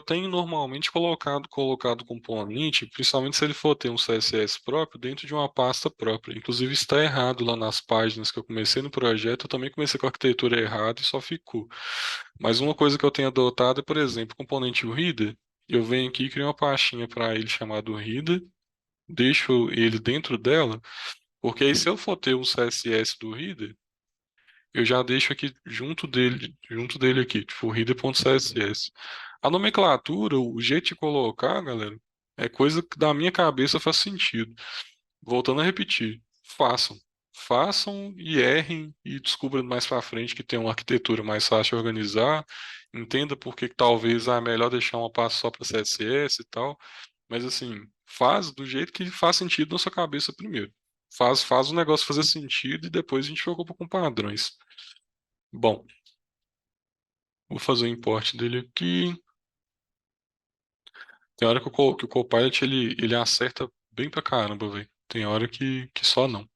tenho normalmente colocado componente, principalmente se ele for ter um CSS próprio, dentro de uma pasta própria. Inclusive está errado lá nas páginas que eu comecei no projeto, eu também comecei com a arquitetura errada e só ficou. Mas uma coisa que eu tenho adotado é, por exemplo, o componente o Reader, eu venho aqui e crio uma pastinha para ele chamado Reader, deixo ele dentro dela, porque aí se eu for ter um CSS do Reader, eu já deixo aqui junto dele aqui, tipo reader.css. A nomenclatura, o jeito de colocar, galera, é coisa que da minha cabeça faz sentido. Voltando a repetir, façam. Façam e errem e descubram mais para frente que tem uma arquitetura mais fácil de organizar. Entenda por que que talvez é melhor deixar uma pasta só para CSS e tal. Mas assim, faz do jeito que faz sentido na sua cabeça primeiro. Faz o negócio fazer sentido e depois a gente preocupa com padrões. Bom, vou fazer o import dele aqui. Tem hora que o Copilot ele acerta bem pra caramba, velho. Tem hora que só não.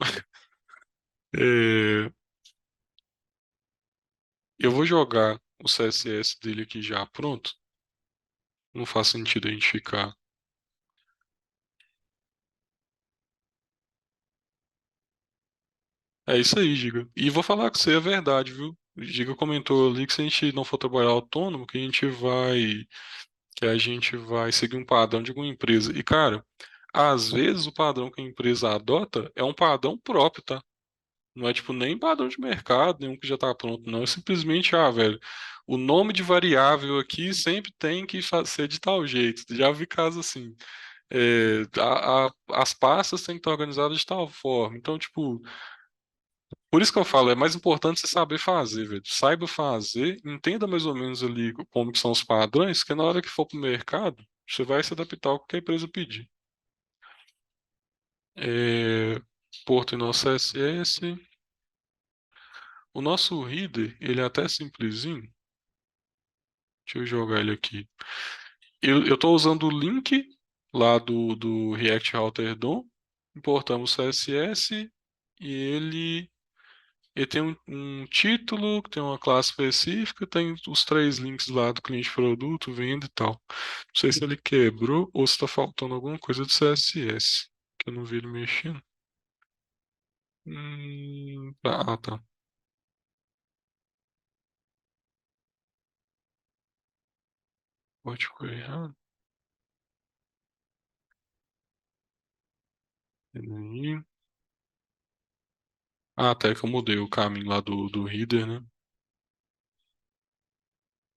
É, eu vou jogar o CSS dele aqui já pronto. Não faz sentido a gente ficar. É isso aí, Giga. E vou falar que você é verdade, viu? O Giga comentou ali que se a gente não for trabalhar autônomo, que a gente vai seguir um padrão de alguma empresa. E, cara, às vezes o padrão que a empresa adota é um padrão próprio, tá? Não é tipo nem padrão de mercado, nenhum que já está pronto, não. É simplesmente, velho, o nome de variável aqui sempre tem que ser de tal jeito. Já vi casos assim. As pastas têm que estar organizadas de tal forma. Então, tipo, por isso que eu falo, é mais importante você saber fazer, velho. Saiba fazer, entenda mais ou menos ali como que são os padrões, que na hora que for pro mercado, você vai se adaptar ao que a empresa pedir. É, Porto e nosso CSS. O nosso header, ele é até simplesinho. Deixa eu jogar ele aqui. Eu estou usando o link lá do React Router DOM, importamos o CSS e ele tem um título, que tem uma classe específica, tem os três links lá do cliente produto, venda e tal. Não sei se ele quebrou ou se está faltando alguma coisa do CSS, que eu não vi ele mexendo. Tá. Pode ficar errado. Peraí. Até que eu mudei o caminho lá do header, né?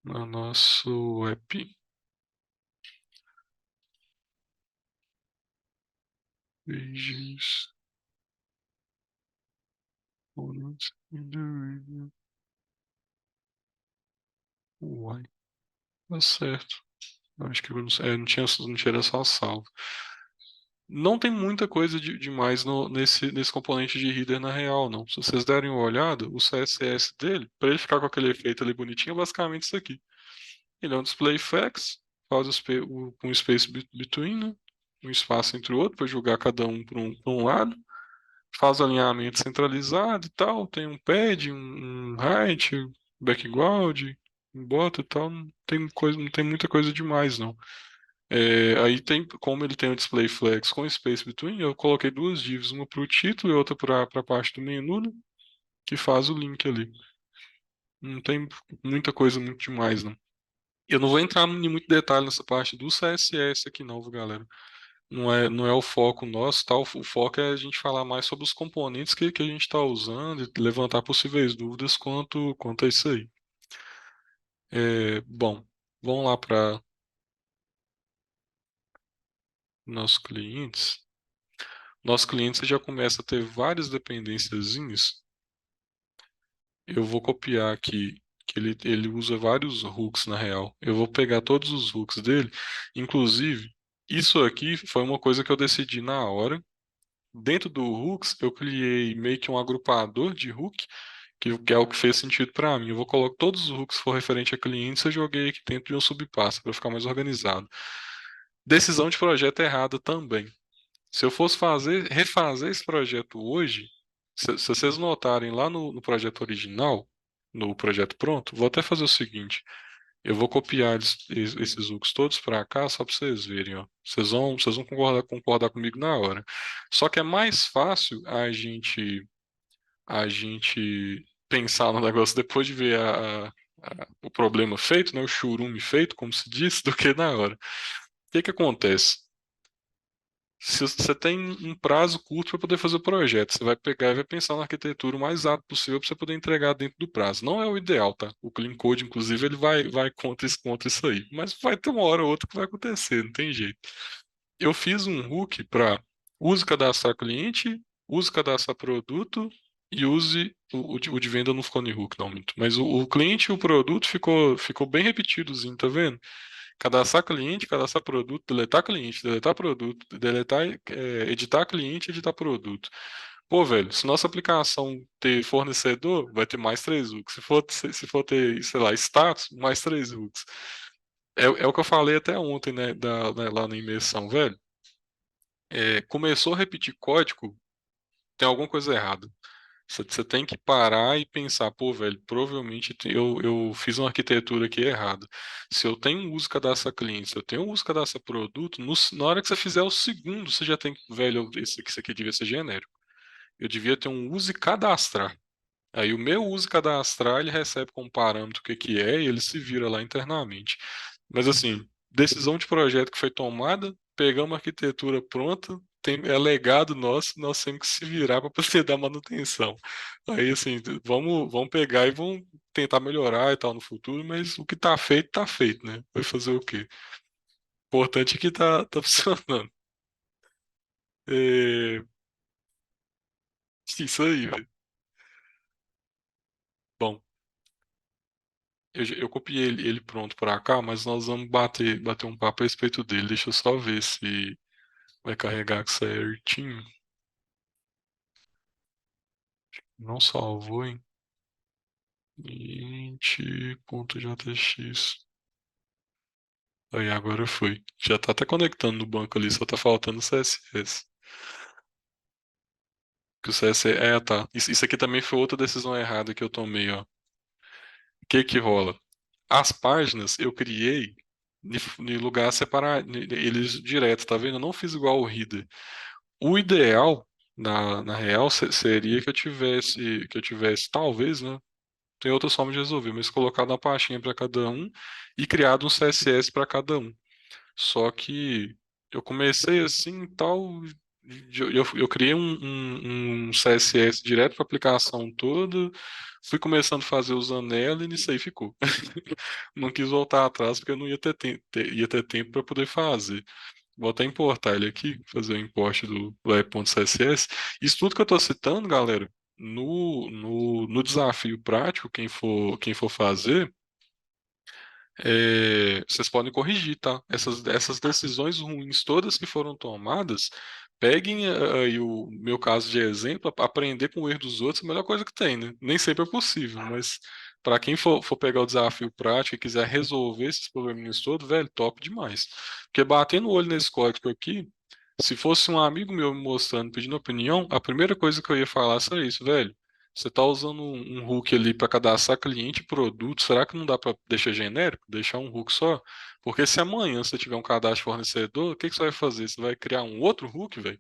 No nosso app. Pages. Components in the review. Uai, tá certo. Acho que eu não tinha só salvo. Não tem muita coisa demais nesse componente de header na real, não. Se vocês derem uma olhada, o CSS dele, para ele ficar com aquele efeito ali bonitinho, é basicamente isso aqui. Ele é um display fax, faz com space between, né? Um espaço entre o outro para jogar cada um para um lado. faz alinhamento centralizado e tal, tem um pad, um height, background, um bota e tal, não tem muita coisa demais não. Aí tem, como ele tem o display flex com space between, eu coloquei duas divs, uma para o título e outra para a parte do menu, né, que faz o link ali. Não tem muita coisa muito demais não. Eu não vou entrar em muito detalhe nessa parte do CSS aqui não, viu, galera? Não é o foco nosso, tá? O foco é a gente falar mais sobre os componentes que a gente está usando e levantar possíveis dúvidas quanto a isso aí. Bom, vamos lá para nossos clientes. Nossos clientes já começa a ter várias dependênciazinhas. Eu vou copiar aqui, que ele usa vários hooks na real. Eu vou pegar todos os hooks dele. Inclusive, isso aqui foi uma coisa que eu decidi na hora. Dentro do hooks, eu criei meio que um agrupador de hook, que é o que fez sentido para mim. Eu vou colocar todos os hooks que for referente a clientes, eu joguei aqui dentro de um subpasta para ficar mais organizado. Decisão de projeto errada também. Se eu fosse refazer esse projeto hoje, se vocês notarem lá no projeto original, no projeto pronto, vou até fazer o seguinte: eu vou copiar esses hooks todos para cá, só para vocês verem, ó. Vocês vão concordar comigo na hora. Só que é mais fácil a gente pensar no negócio depois de ver o problema feito, né, o churume feito, como se diz, do que na hora. O que que acontece? Se você tem um prazo curto para poder fazer o projeto, você vai pegar e vai pensar na arquitetura o mais rápido possível para você poder entregar dentro do prazo. Não é o ideal, tá? O Clean Code, inclusive, ele vai contra isso aí. Mas vai ter uma hora ou outra que vai acontecer, não tem jeito. Eu fiz um hook para use cadastrar cliente, use cadastrar produto e use o de venda não ficou no hook, não, muito. Mas o cliente e o produto ficou bem repetidozinho, tá vendo? Cadastrar cliente, cadastrar produto, deletar cliente, deletar produto, editar cliente, editar produto. Pô, velho, se nossa aplicação ter fornecedor, vai ter mais três hooks. Se for ter, sei lá, status, mais três hooks. É o que eu falei até ontem, né, lá na imersão, velho. Começou a repetir código, tem alguma coisa errada. Você tem que parar e pensar, pô, velho, provavelmente eu fiz uma arquitetura aqui errada. Se eu tenho uso cadastra cliente, se eu tenho uso cadastra produto, na hora que você fizer o segundo, você já tem, velho, isso aqui devia ser genérico. Eu devia ter um use cadastrar. Aí o meu uso cadastrar, ele recebe como parâmetro o que que é e ele se vira lá internamente. Mas assim, decisão de projeto que foi tomada, pegamos a arquitetura pronta, é legado nosso, nós temos que se virar para poder dar manutenção. Aí assim, vamos pegar e vamos tentar melhorar e tal no futuro, mas o que tá feito, né? Vai fazer o quê? O importante é que tá funcionando. É, isso aí, velho. Bom, eu copiei ele pronto pra cá, mas nós vamos bater um papo a respeito dele. Deixa eu só ver se vai carregar certinho. Não salvou, hein? Int.jx. Aí agora foi. Já tá até conectando no banco ali, só tá faltando o CSS. Que o CSS. Tá. Isso aqui também foi outra decisão errada que eu tomei, ó. O que que rola? As páginas eu criei em lugar separado, eles direto, tá vendo? Eu não fiz igual o Reader. O ideal, na real, seria que eu tivesse, talvez, né? Tem outras formas de resolver, mas colocado uma pastinha para cada um e criado um CSS para cada um. Só que eu comecei assim e tal, eu criei um CSS direto para a aplicação toda, fui começando a fazer usando ela e nisso aí ficou. Não quis voltar atrás porque eu não ia ter tempo para poder fazer. Vou até importar ele aqui, fazer o import do web.css. Isso tudo que eu estou citando, galera, no desafio prático, quem for fazer, vocês podem corrigir, tá? Essas decisões ruins todas que foram tomadas, peguem aí o meu caso de exemplo, aprender com o erro dos outros é a melhor coisa que tem, né? Nem sempre é possível, mas para quem for pegar o desafio prático e quiser resolver esses probleminhas todos, velho, top demais. Porque batendo o olho nesse código aqui, Se fosse um amigo meu me mostrando, pedindo opinião, a primeira coisa que eu ia falar seria isso, velho. Você está usando um hook ali para cadastrar cliente e produto, será que não dá para deixar genérico? Deixar um hook só? Porque se amanhã você tiver um cadastro de fornecedor, o que que você vai fazer? Você vai criar um outro hook, velho?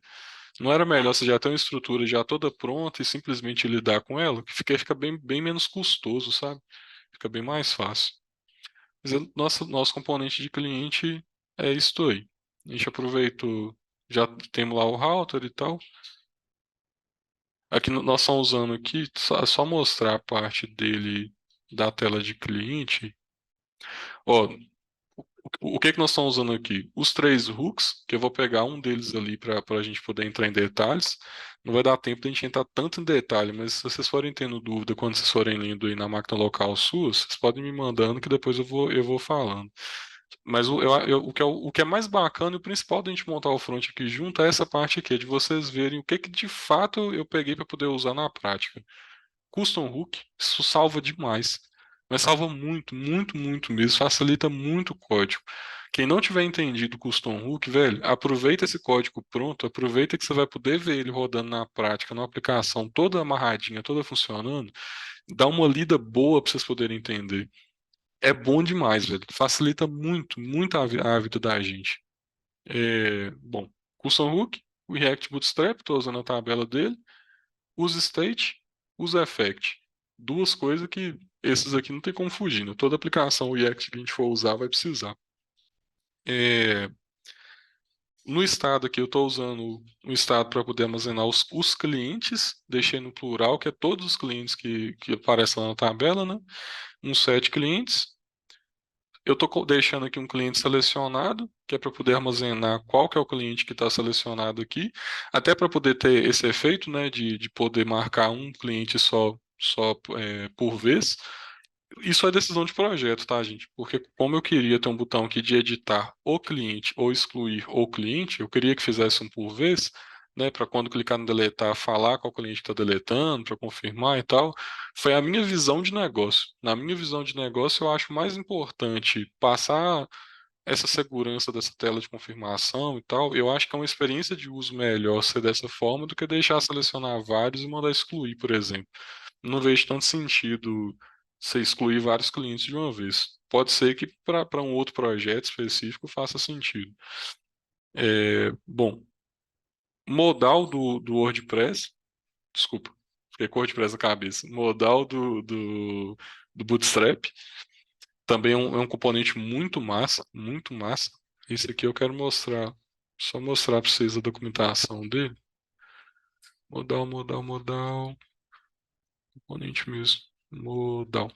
Não era melhor você já ter uma estrutura já toda pronta e simplesmente lidar com ela? Que fica bem menos custoso, sabe? Fica bem mais fácil. Mas nosso componente de cliente é isso aí. A gente aproveitou, já temos lá o router e tal. Aqui nós estamos usando aqui, só mostrar a parte dele da tela de cliente. Ó, o que que nós estamos usando aqui? Os três hooks, que eu vou pegar um deles ali para a gente poder entrar em detalhes. Não vai dar tempo de a gente entrar tanto em detalhe, mas se vocês forem tendo dúvida quando vocês forem lendo aí na máquina local sua, vocês podem me mandando que depois eu vou falando. Mas o que é mais bacana e o principal da gente montar o front aqui junto é essa parte aqui, é de vocês verem o que que de fato eu peguei para poder usar na prática. Custom Hook, isso salva demais. Mas salva muito, muito, muito mesmo. Facilita muito o código. Quem não tiver entendido o Custom Hook, velho, aproveita esse código pronto, aproveita que você vai poder ver ele rodando na prática, numa aplicação toda amarradinha, toda funcionando. Dá uma lida boa para vocês poderem entender. É bom demais, velho. Facilita muito, muito a vida da gente. Bom, Custom Hook, o React Bootstrap, estou usando a tabela dele. Usa state, usa effect. Duas coisas que esses aqui não tem como fugir, né? Toda aplicação React que a gente for usar vai precisar. É, no estado aqui, eu estou usando um estado para poder armazenar os clientes, deixei no plural, que é todos os clientes que aparecem lá na tabela, né? Uns 7 clientes. Eu estou deixando aqui um cliente selecionado, que é para poder armazenar qual que é o cliente que está selecionado aqui, até para poder ter esse efeito, né, de poder marcar um cliente só por vez. Isso é decisão de projeto, tá, gente? Porque como eu queria ter um botão aqui de editar o cliente ou excluir o cliente, eu queria que fizesse um por vez, né, para quando clicar no deletar, falar qual cliente está deletando, para confirmar e tal. Foi a minha visão de negócio. Na minha visão de negócio, eu acho mais importante passar essa segurança dessa tela de confirmação e tal. Eu acho que é uma experiência de uso melhor ser dessa forma do que deixar selecionar vários e mandar excluir, por exemplo. Não vejo tanto sentido você excluir vários clientes de uma vez. Pode ser que para um outro projeto específico faça sentido. Bom, modal do WordPress, desculpa, fiquei com o WordPress na cabeça. Modal do Bootstrap também é um componente muito massa, muito massa. Esse aqui eu quero mostrar, só mostrar para vocês a documentação dele. Modal, modal, modal, componente mesmo, modal.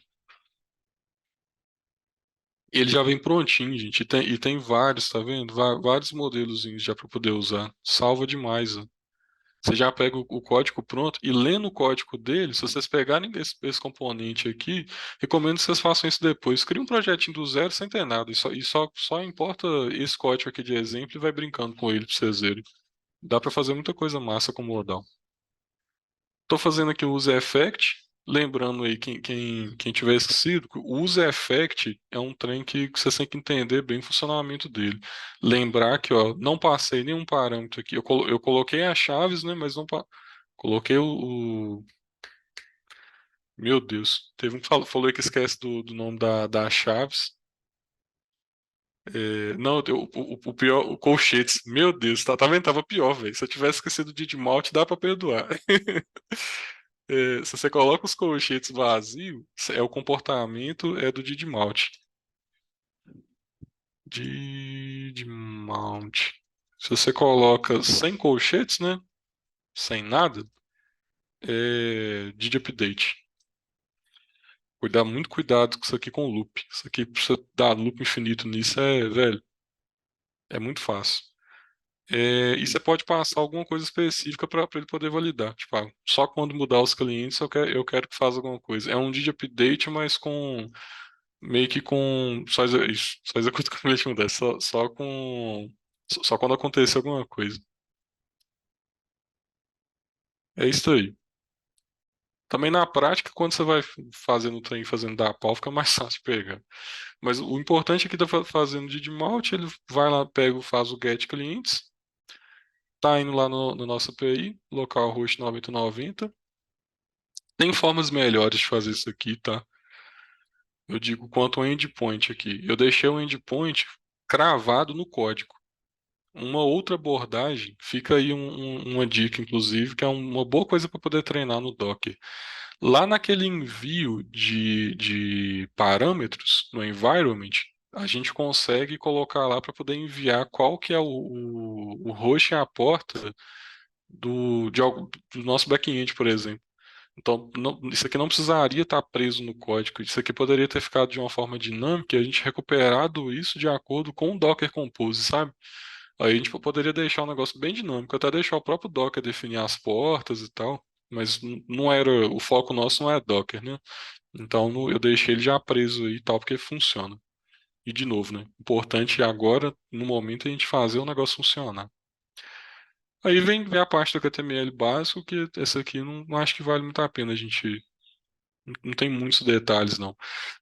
Ele já vem prontinho, gente. E tem vários, tá vendo? Vários modelos já para poder usar. Salva demais, ó. Você já pega o código pronto e lendo o código dele, se vocês pegarem esse componente aqui, recomendo que vocês façam isso depois. Cria um projetinho do zero sem ter nada. E só importa esse código aqui de exemplo e vai brincando com ele para vocês verem. Dá para fazer muita coisa massa com o modal. Estou fazendo aqui o use effect. Lembrando aí, quem tiver esquecido, que o use effect é um trem que você tem que entender bem o funcionamento dele. Lembrar que, ó, não passei nenhum parâmetro aqui. Eu coloquei as chaves, né, mas não coloquei Meu Deus, teve um que falou que esquece do nome das chaves. Não, o pior, o colchetes. Meu Deus, tá vendo? Tava pior, velho. Se eu tivesse esquecido de malte, dá pra perdoar. Se você coloca os colchetes vazios, o comportamento do Didi Mount. Didi Mount. Se você coloca sem colchetes, né? Sem nada, Didi Update. Muito cuidado com isso aqui com loop. Isso aqui, pra você dar loop infinito nisso, velho, é muito fácil. E você pode passar alguma coisa específica para ele poder validar. Tipo, só quando mudar os clientes eu quero que faça alguma coisa. É um Didi Update, mas com meio que com isso, só executa com leite mudar, só quando acontecer alguma coisa. É isso aí. Também na prática, quando você vai fazendo o trem, fazendo da pau, fica mais fácil de pegar. Mas o importante é que tá fazendo de malte, ele vai lá, pega, faz o get clientes. Tá indo lá no nosso API, localhost 9090. Tem formas melhores de fazer isso aqui, tá? Eu digo quanto ao endpoint aqui. Eu deixei o endpoint cravado no código. Uma outra abordagem, fica aí uma dica, inclusive, que é uma boa coisa para poder treinar no Docker. Lá naquele envio de parâmetros no environment, a gente consegue colocar lá para poder enviar qual que é o host e a porta do nosso back-end, por exemplo. Então, isso aqui não precisaria estar preso no código. Isso aqui poderia ter ficado de uma forma dinâmica e a gente recuperado isso de acordo com o Docker Compose, sabe? Aí a gente poderia deixar um negócio bem dinâmico, até deixar o próprio Docker definir as portas e tal. Mas não era, o foco nosso não é Docker, né? Então eu deixei ele já preso aí e tal, porque funciona. E de novo, né? Importante agora, no momento, a gente fazer o negócio funcionar. Aí vem a parte do HTML básico, que essa aqui não acho que vale muito a pena a gente. Não tem muitos detalhes, não.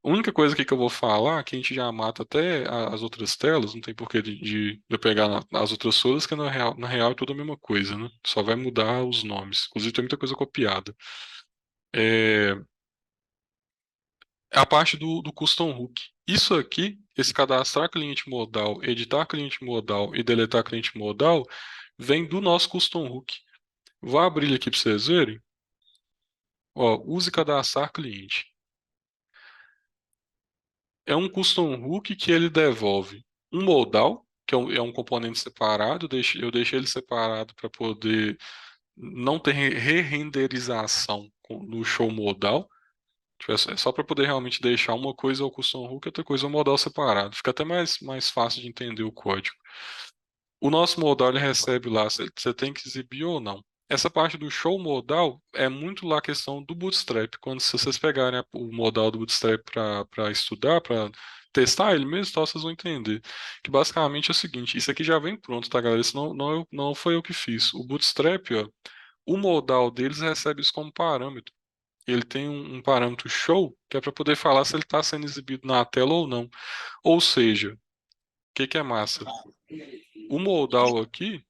A única coisa aqui que eu vou falar, que a gente já mata até as outras telas, não tem porquê de eu pegar as outras folhas, que na real é tudo a mesma coisa, né? Só vai mudar os nomes. Inclusive tem muita coisa copiada. É a parte do custom hook. Isso aqui, esse cadastrar cliente modal, editar cliente modal e deletar cliente modal, vem do nosso custom hook. Vou abrir ele aqui para vocês verem. Ó, use cadastrar cliente. É um custom hook que ele devolve um modal, que é um componente separado. Eu deixei ele separado para poder não ter re-renderização no show modal. Tipo, é só para poder realmente deixar uma coisa ao custom hook e outra coisa ao modal separado. Fica até mais fácil de entender o código. O nosso modal ele recebe lá se você tem que exibir ou não. Essa parte do show modal é muito lá a questão do Bootstrap. Quando se vocês pegarem o modal do Bootstrap para estudar, para testar ele mesmo, tal, vocês vão entender. Que basicamente é o seguinte: isso aqui já vem pronto, tá, galera? Isso não foi eu que fiz. O Bootstrap, ó, o modal deles recebe isso como parâmetro. Ele tem um parâmetro show, que é para poder falar se ele está sendo exibido na tela ou não. Ou seja, o que é massa? O modal aqui.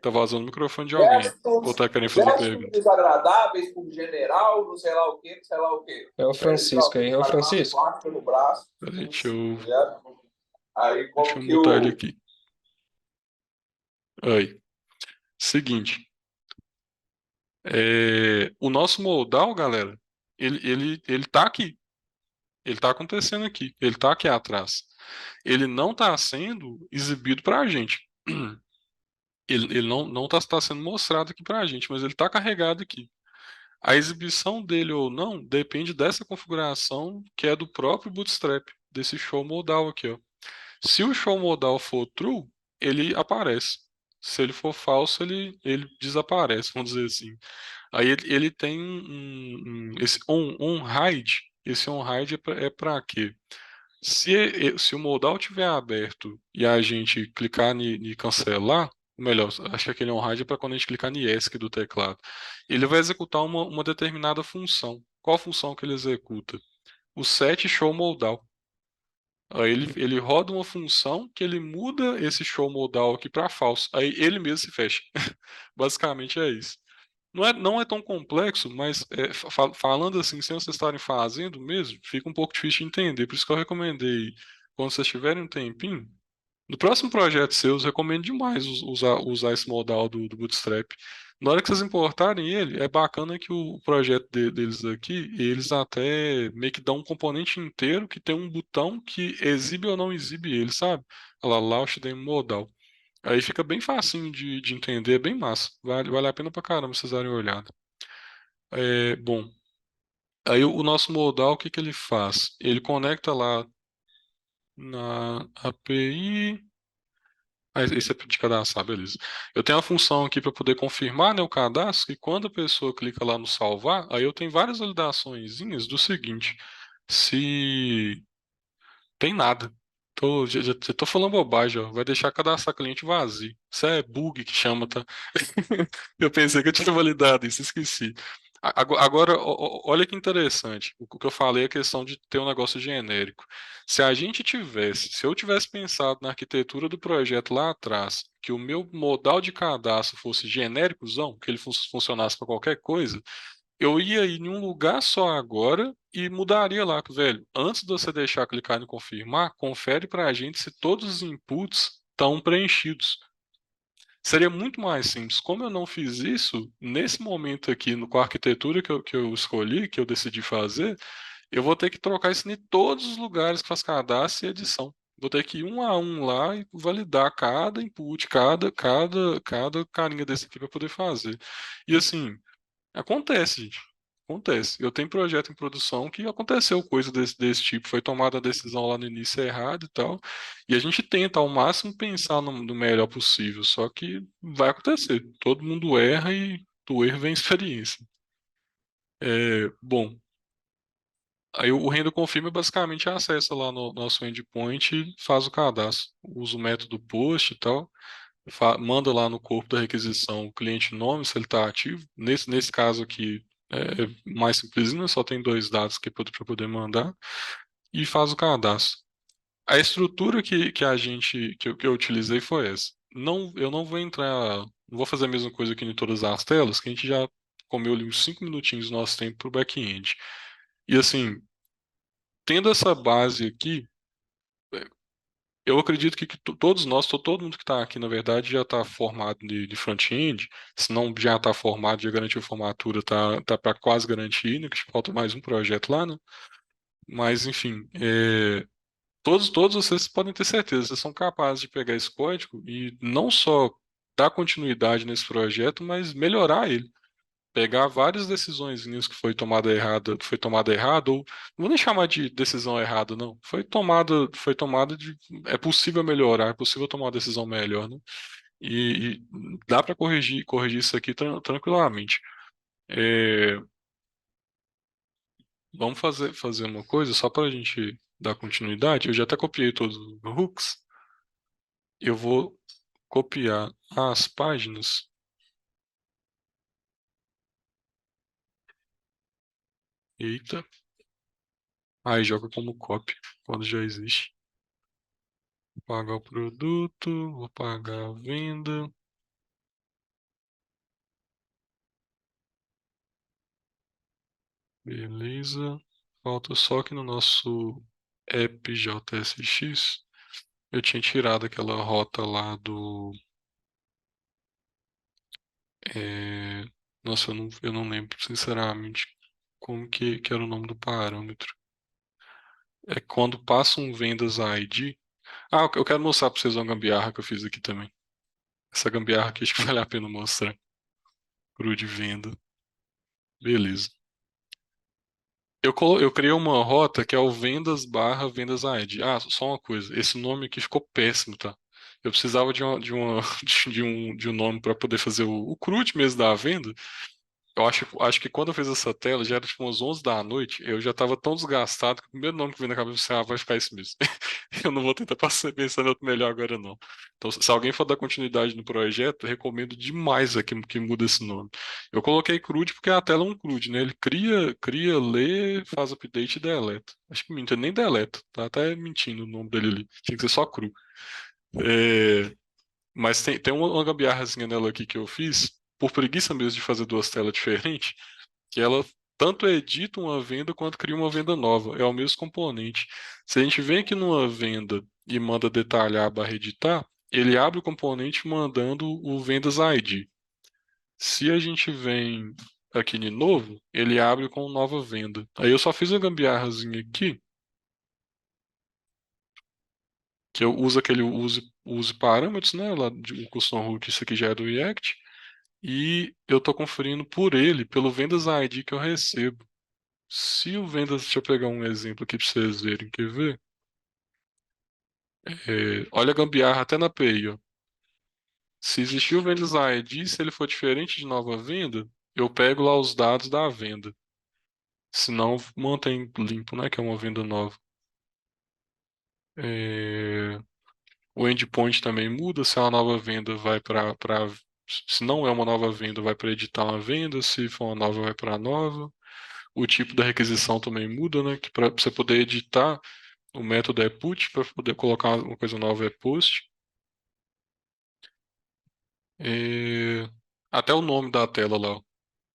Tá vazando o microfone de alguém. Ou tá querendo fazer Gestos pergunta? desagradáveis com general, não sei lá o quê, não sei lá o quê. É o Francisco aí. É o Francisco. Plástica no braço. Peraí, Aí, deixa como eu que mutar ele o. aqui. Aí. Seguinte. O nosso modal, galera, ele tá aqui. Ele tá acontecendo aqui. Ele tá aqui atrás. Ele não tá sendo exibido pra gente. Ele não tá sendo mostrado aqui pra gente, mas ele tá carregado aqui. A exibição dele ou não depende dessa configuração que é do próprio Bootstrap, desse show modal aqui, ó. Se o show modal for true, ele aparece. Se ele for falso, ele desaparece, vamos dizer assim. Aí ele tem esse on-hide. Esse on-hide é para quê? Se o modal estiver aberto e a gente clicar em cancelar, ou melhor, acho que aquele on-hide é para quando a gente clicar em ESC do teclado. Ele vai executar uma determinada função. Qual função que ele executa? O set show modal. Aí ele roda uma função que ele muda esse show modal aqui para falso. Aí ele mesmo se fecha. Basicamente é isso. Não é tão complexo, mas falando assim, sem vocês estarem fazendo mesmo, fica um pouco difícil de entender. Por isso que eu recomendei, quando vocês tiverem um tempinho, no próximo projeto seu, eu recomendo demais usar esse modal do Bootstrap. Na hora que vocês importarem ele, é bacana que o projeto deles aqui, eles até meio que dão um componente inteiro que tem um botão que exibe ou não exibe ele, sabe? Olha lá, Launch Demo Modal. Aí fica bem facinho de entender, é bem massa. Vale a pena pra caramba vocês darem uma olhada. Bom, aí o nosso modal, o que que ele faz? Ele conecta lá na API. Ah, esse é de cadastrar, beleza. Eu tenho a função aqui para poder confirmar, né, o cadastro, e quando a pessoa clica lá no salvar, aí eu tenho várias validaçõezinhas do seguinte: se tem nada. Já tô falando bobagem, ó. Vai deixar cadastrar cliente vazio. Isso é bug que chama, tá? Eu pensei que eu tinha validado isso, esqueci. Agora, olha que interessante. O que eu falei é a questão de ter um negócio genérico. Se eu tivesse pensado na arquitetura do projeto lá atrás, que o meu modal de cadastro fosse genéricozão, que ele funcionasse para qualquer coisa, eu ia ir em um lugar só agora e mudaria lá, velho. Antes de você deixar clicar em confirmar, confere para a gente se todos os inputs estão preenchidos. Seria muito mais simples. Como eu não fiz isso, nesse momento aqui, com a arquitetura que eu escolhi, que eu decidi fazer, eu vou ter que trocar isso em todos os lugares que faz cadastro e edição. Vou ter que ir um a um lá e validar cada input, cada carinha desse aqui para poder fazer. E assim, acontece, gente. Acontece. Eu tenho projeto em produção que aconteceu coisa desse tipo. Foi tomada a decisão lá no início errada e tal. E a gente tenta ao máximo pensar no melhor possível. Só que vai acontecer. Todo mundo erra e do erro vem experiência. Bom, aí o renda confirma basicamente acessa lá no nosso endpoint e faz o cadastro. Usa o método post e tal. Manda lá no corpo da requisição o cliente nome, se ele está ativo. Nesse caso aqui é mais simplesinho, só tem dois dados que para poder mandar e faz o cadastro. A estrutura que eu utilizei foi essa. Não, eu não vou entrar, não vou fazer a mesma coisa aqui em todas as telas, que a gente já comeu ali uns 5 minutinhos do nosso tempo para o back-end. E assim, tendo essa base aqui, eu acredito que todos nós, todo mundo que está aqui, na verdade, já está formado de front-end. Se não já está formado, já garantiu formatura, tá para quase garantir, né? Que falta mais um projeto lá, né? Mas, enfim, todos vocês podem ter certeza, vocês são capazes de pegar esse código e não só dar continuidade nesse projeto, mas melhorar ele. Pegar várias decisões que foi tomada errada, ou não vou nem chamar de decisão errada, não. Foi tomada é possível melhorar, é possível tomar uma decisão melhor, né? E dá para corrigir isso aqui tranquilamente. É, vamos fazer uma coisa só para a gente dar continuidade. Eu já até copiei todos os hooks. Eu vou copiar as páginas. Eita. Aí joga como copy, quando já existe. Vou pagar o produto, vou pagar a venda. Beleza. Falta só que no nosso app JSX eu tinha tirado aquela rota lá do. é, Nossa, eu não lembro, sinceramente, como que era o nome do parâmetro. É quando passa um vendas ID. Ah, eu quero mostrar para vocês uma gambiarra que eu fiz aqui também. Essa gambiarra aqui acho que vale a pena mostrar. Cru de venda. Beleza. Eu criei uma rota que é o vendas barra vendas ID. Ah, só uma coisa. Esse nome aqui ficou péssimo, tá? Eu precisava de um nome para poder fazer o CRUD mesmo da venda. Eu acho que quando eu fiz essa tela, já era tipo umas 11 da noite, eu já estava tão desgastado que o primeiro nome que veio na cabeça foi, vai ficar isso mesmo. Eu não vou tentar pensar em outro melhor agora, não. Então, se alguém for dar continuidade no projeto, eu recomendo demais aqui que muda esse nome. Eu coloquei CRUD porque a tela é um CRUD, né? Ele cria, lê, faz update e deleta. Acho que minta, nem deleta, tá até mentindo o nome dele ali. Tinha que ser só cru. É, mas tem uma gambiarrazinha nela aqui que eu fiz, por preguiça mesmo de fazer duas telas diferentes, que ela tanto edita uma venda quanto cria uma venda nova. É o mesmo componente. Se a gente vem aqui numa venda e manda detalhar barra editar, ele abre o componente mandando o vendas ID. Se a gente vem aqui de novo, ele abre com nova venda. Aí eu só fiz a gambiarrazinha aqui, que eu uso aquele use parâmetros, né? Lá de custom root, isso aqui já é do React. E eu estou conferindo por ele, pelo vendas ID que eu recebo. Se o vendas, deixa eu pegar um exemplo aqui para vocês verem, quer ver? Olha a gambiarra até na API, ó. Se existir o vendas ID, se ele for diferente de nova venda, eu pego lá os dados da venda. Se não, mantém limpo, né? Que é uma venda nova. É, O endpoint também muda. Se é uma nova venda, vai para Se não é uma nova venda, vai para editar uma venda, se for uma nova, vai para nova. O tipo da requisição também muda, né? Que para você poder editar, o método é put, para poder colocar uma coisa nova é post. É, até o nome da tela lá, ó.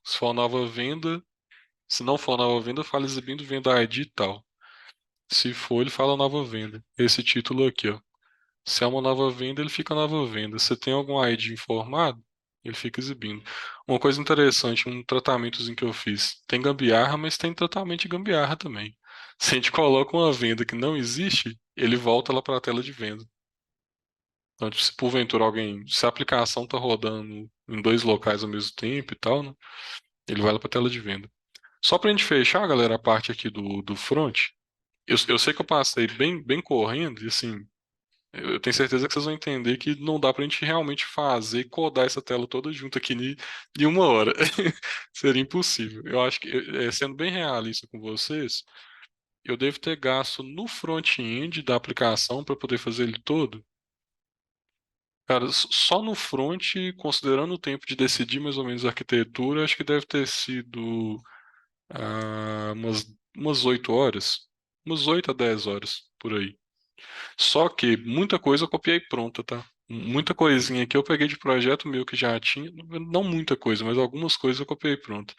Se for uma nova venda, se não for uma nova venda, fala exibindo venda ID e tal. Se for, ele fala nova venda. Esse título aqui, ó. Se é uma nova venda, ele fica nova venda. Se tem algum ID informado, ele fica exibindo. Uma coisa interessante, um tratamentozinho que eu fiz. Tem gambiarra, mas tem tratamento de gambiarra também. Se a gente coloca uma venda que não existe, ele volta lá para a tela de venda. Então, tipo, se porventura alguém, se a aplicação está rodando em dois locais ao mesmo tempo e tal, né, ele vai lá para a tela de venda. Só para a gente fechar, galera, a parte aqui do front, eu sei que eu passei bem correndo, e assim, eu tenho certeza que vocês vão entender que não dá pra gente realmente fazer, codar essa tela toda junto aqui em uma hora. Seria impossível. Eu acho que, sendo bem realista com vocês, eu devo ter gasto no front-end da aplicação para poder fazer ele todo. Cara, só no front, considerando o tempo de decidir mais ou menos a arquitetura, acho que deve ter sido umas 8 horas. Umas 8 a 10 horas, por aí. Só que muita coisa eu copiei pronta, tá? Muita coisinha que eu peguei de projeto meu que já tinha, não muita coisa, mas algumas coisas eu copiei pronto.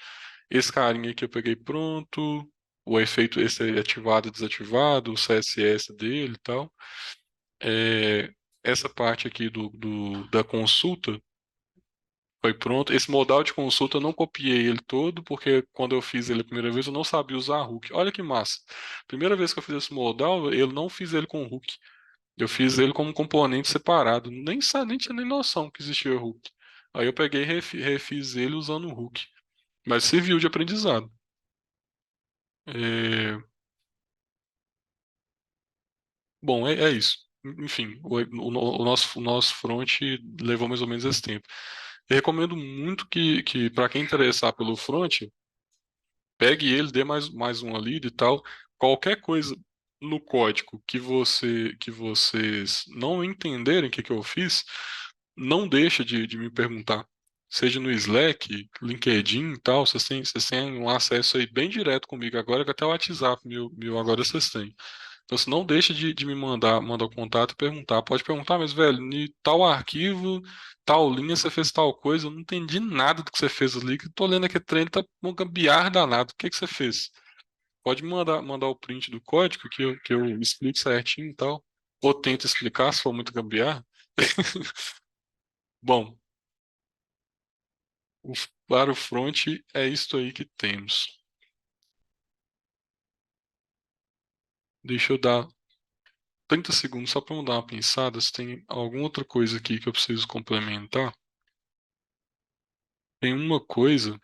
Esse carinha aqui eu peguei pronto, o efeito esse é ativado e desativado, o CSS dele e tal. É, essa parte aqui da consulta foi pronto. Esse modal de consulta eu não copiei ele todo, porque quando eu fiz ele a primeira vez eu não sabia usar hook. Olha que massa. Primeira vez que eu fiz esse modal, eu não fiz ele com hook. Eu fiz ele como componente separado. Nem tinha nem noção que existia Hook. Aí eu peguei e refiz ele usando o Hook. Mas serviu de aprendizado. É, bom, é isso. Enfim, o nosso front levou mais ou menos esse tempo. Eu recomendo muito que para quem interessar pelo front, pegue ele, dê mais uma lida e tal. Qualquer coisa no código que vocês não entenderem o que eu fiz, não deixa de me perguntar. Seja no Slack, LinkedIn e tal, vocês têm um acesso aí bem direto comigo agora, que até o WhatsApp meu agora vocês têm. Então, você não deixa de me mandar o contato e perguntar. Pode perguntar, mas, velho, em tal arquivo, tal linha, você fez tal coisa. Eu não entendi nada do que você fez ali. Que eu tô lendo aqui treino, tá um gambiarra danado. O que que você fez? Pode mandar o print do código que eu explico certinho e tal. Ou tento explicar se for muito gambiarra. Bom, para o front é isto aí que temos. Deixa eu dar 30 segundos só para eu dar uma pensada se tem alguma outra coisa aqui que eu preciso complementar. Tem uma coisa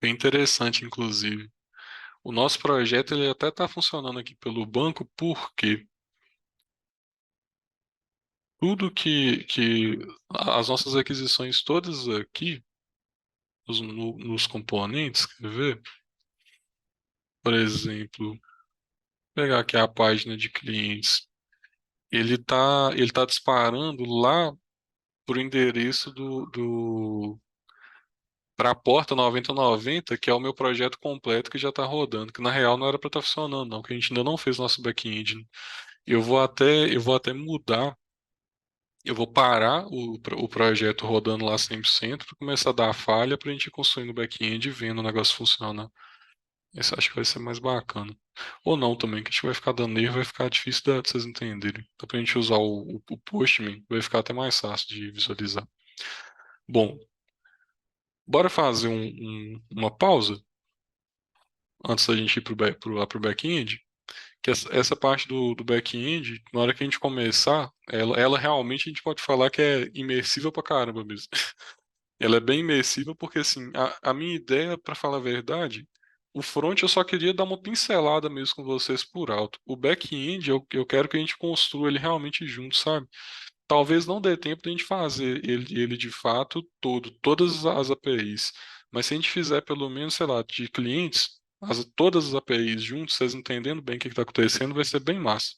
bem interessante, inclusive. O nosso projeto ele até está funcionando aqui pelo banco porque tudo que as nossas aquisições todas aqui, nos componentes, quer ver? Por exemplo, pegar aqui a página de clientes, ele tá disparando lá para o endereço para a porta 9090, que é o meu projeto completo que já está rodando, que na real não era para estar funcionando, não, que a gente ainda não fez nosso back-end, né? Eu vou até mudar, eu vou parar o projeto rodando lá 100% para começar a dar falha para a gente ir construindo o back-end e vendo o negócio funcionar. Esse acho que vai ser mais bacana. Ou não também, que a gente vai ficar dando erro, vai ficar difícil de vocês entenderem. Então, para a gente usar o Postman, vai ficar até mais fácil de visualizar. Bom, bora fazer uma pausa antes da gente ir pro back-end, que essa parte do back-end, na hora que a gente começar, ela realmente a gente pode falar que é imersiva pra caramba mesmo. Ela é bem imersiva porque, assim, a minha ideia, para falar a verdade, o front eu só queria dar uma pincelada mesmo com vocês por alto. O back-end eu quero que a gente construa ele realmente junto, sabe? Talvez não dê tempo de a gente fazer ele de fato todo, todas as APIs. Mas se a gente fizer pelo menos, sei lá, de clientes, todas as APIs juntos, vocês entendendo bem o que está acontecendo, vai ser bem massa.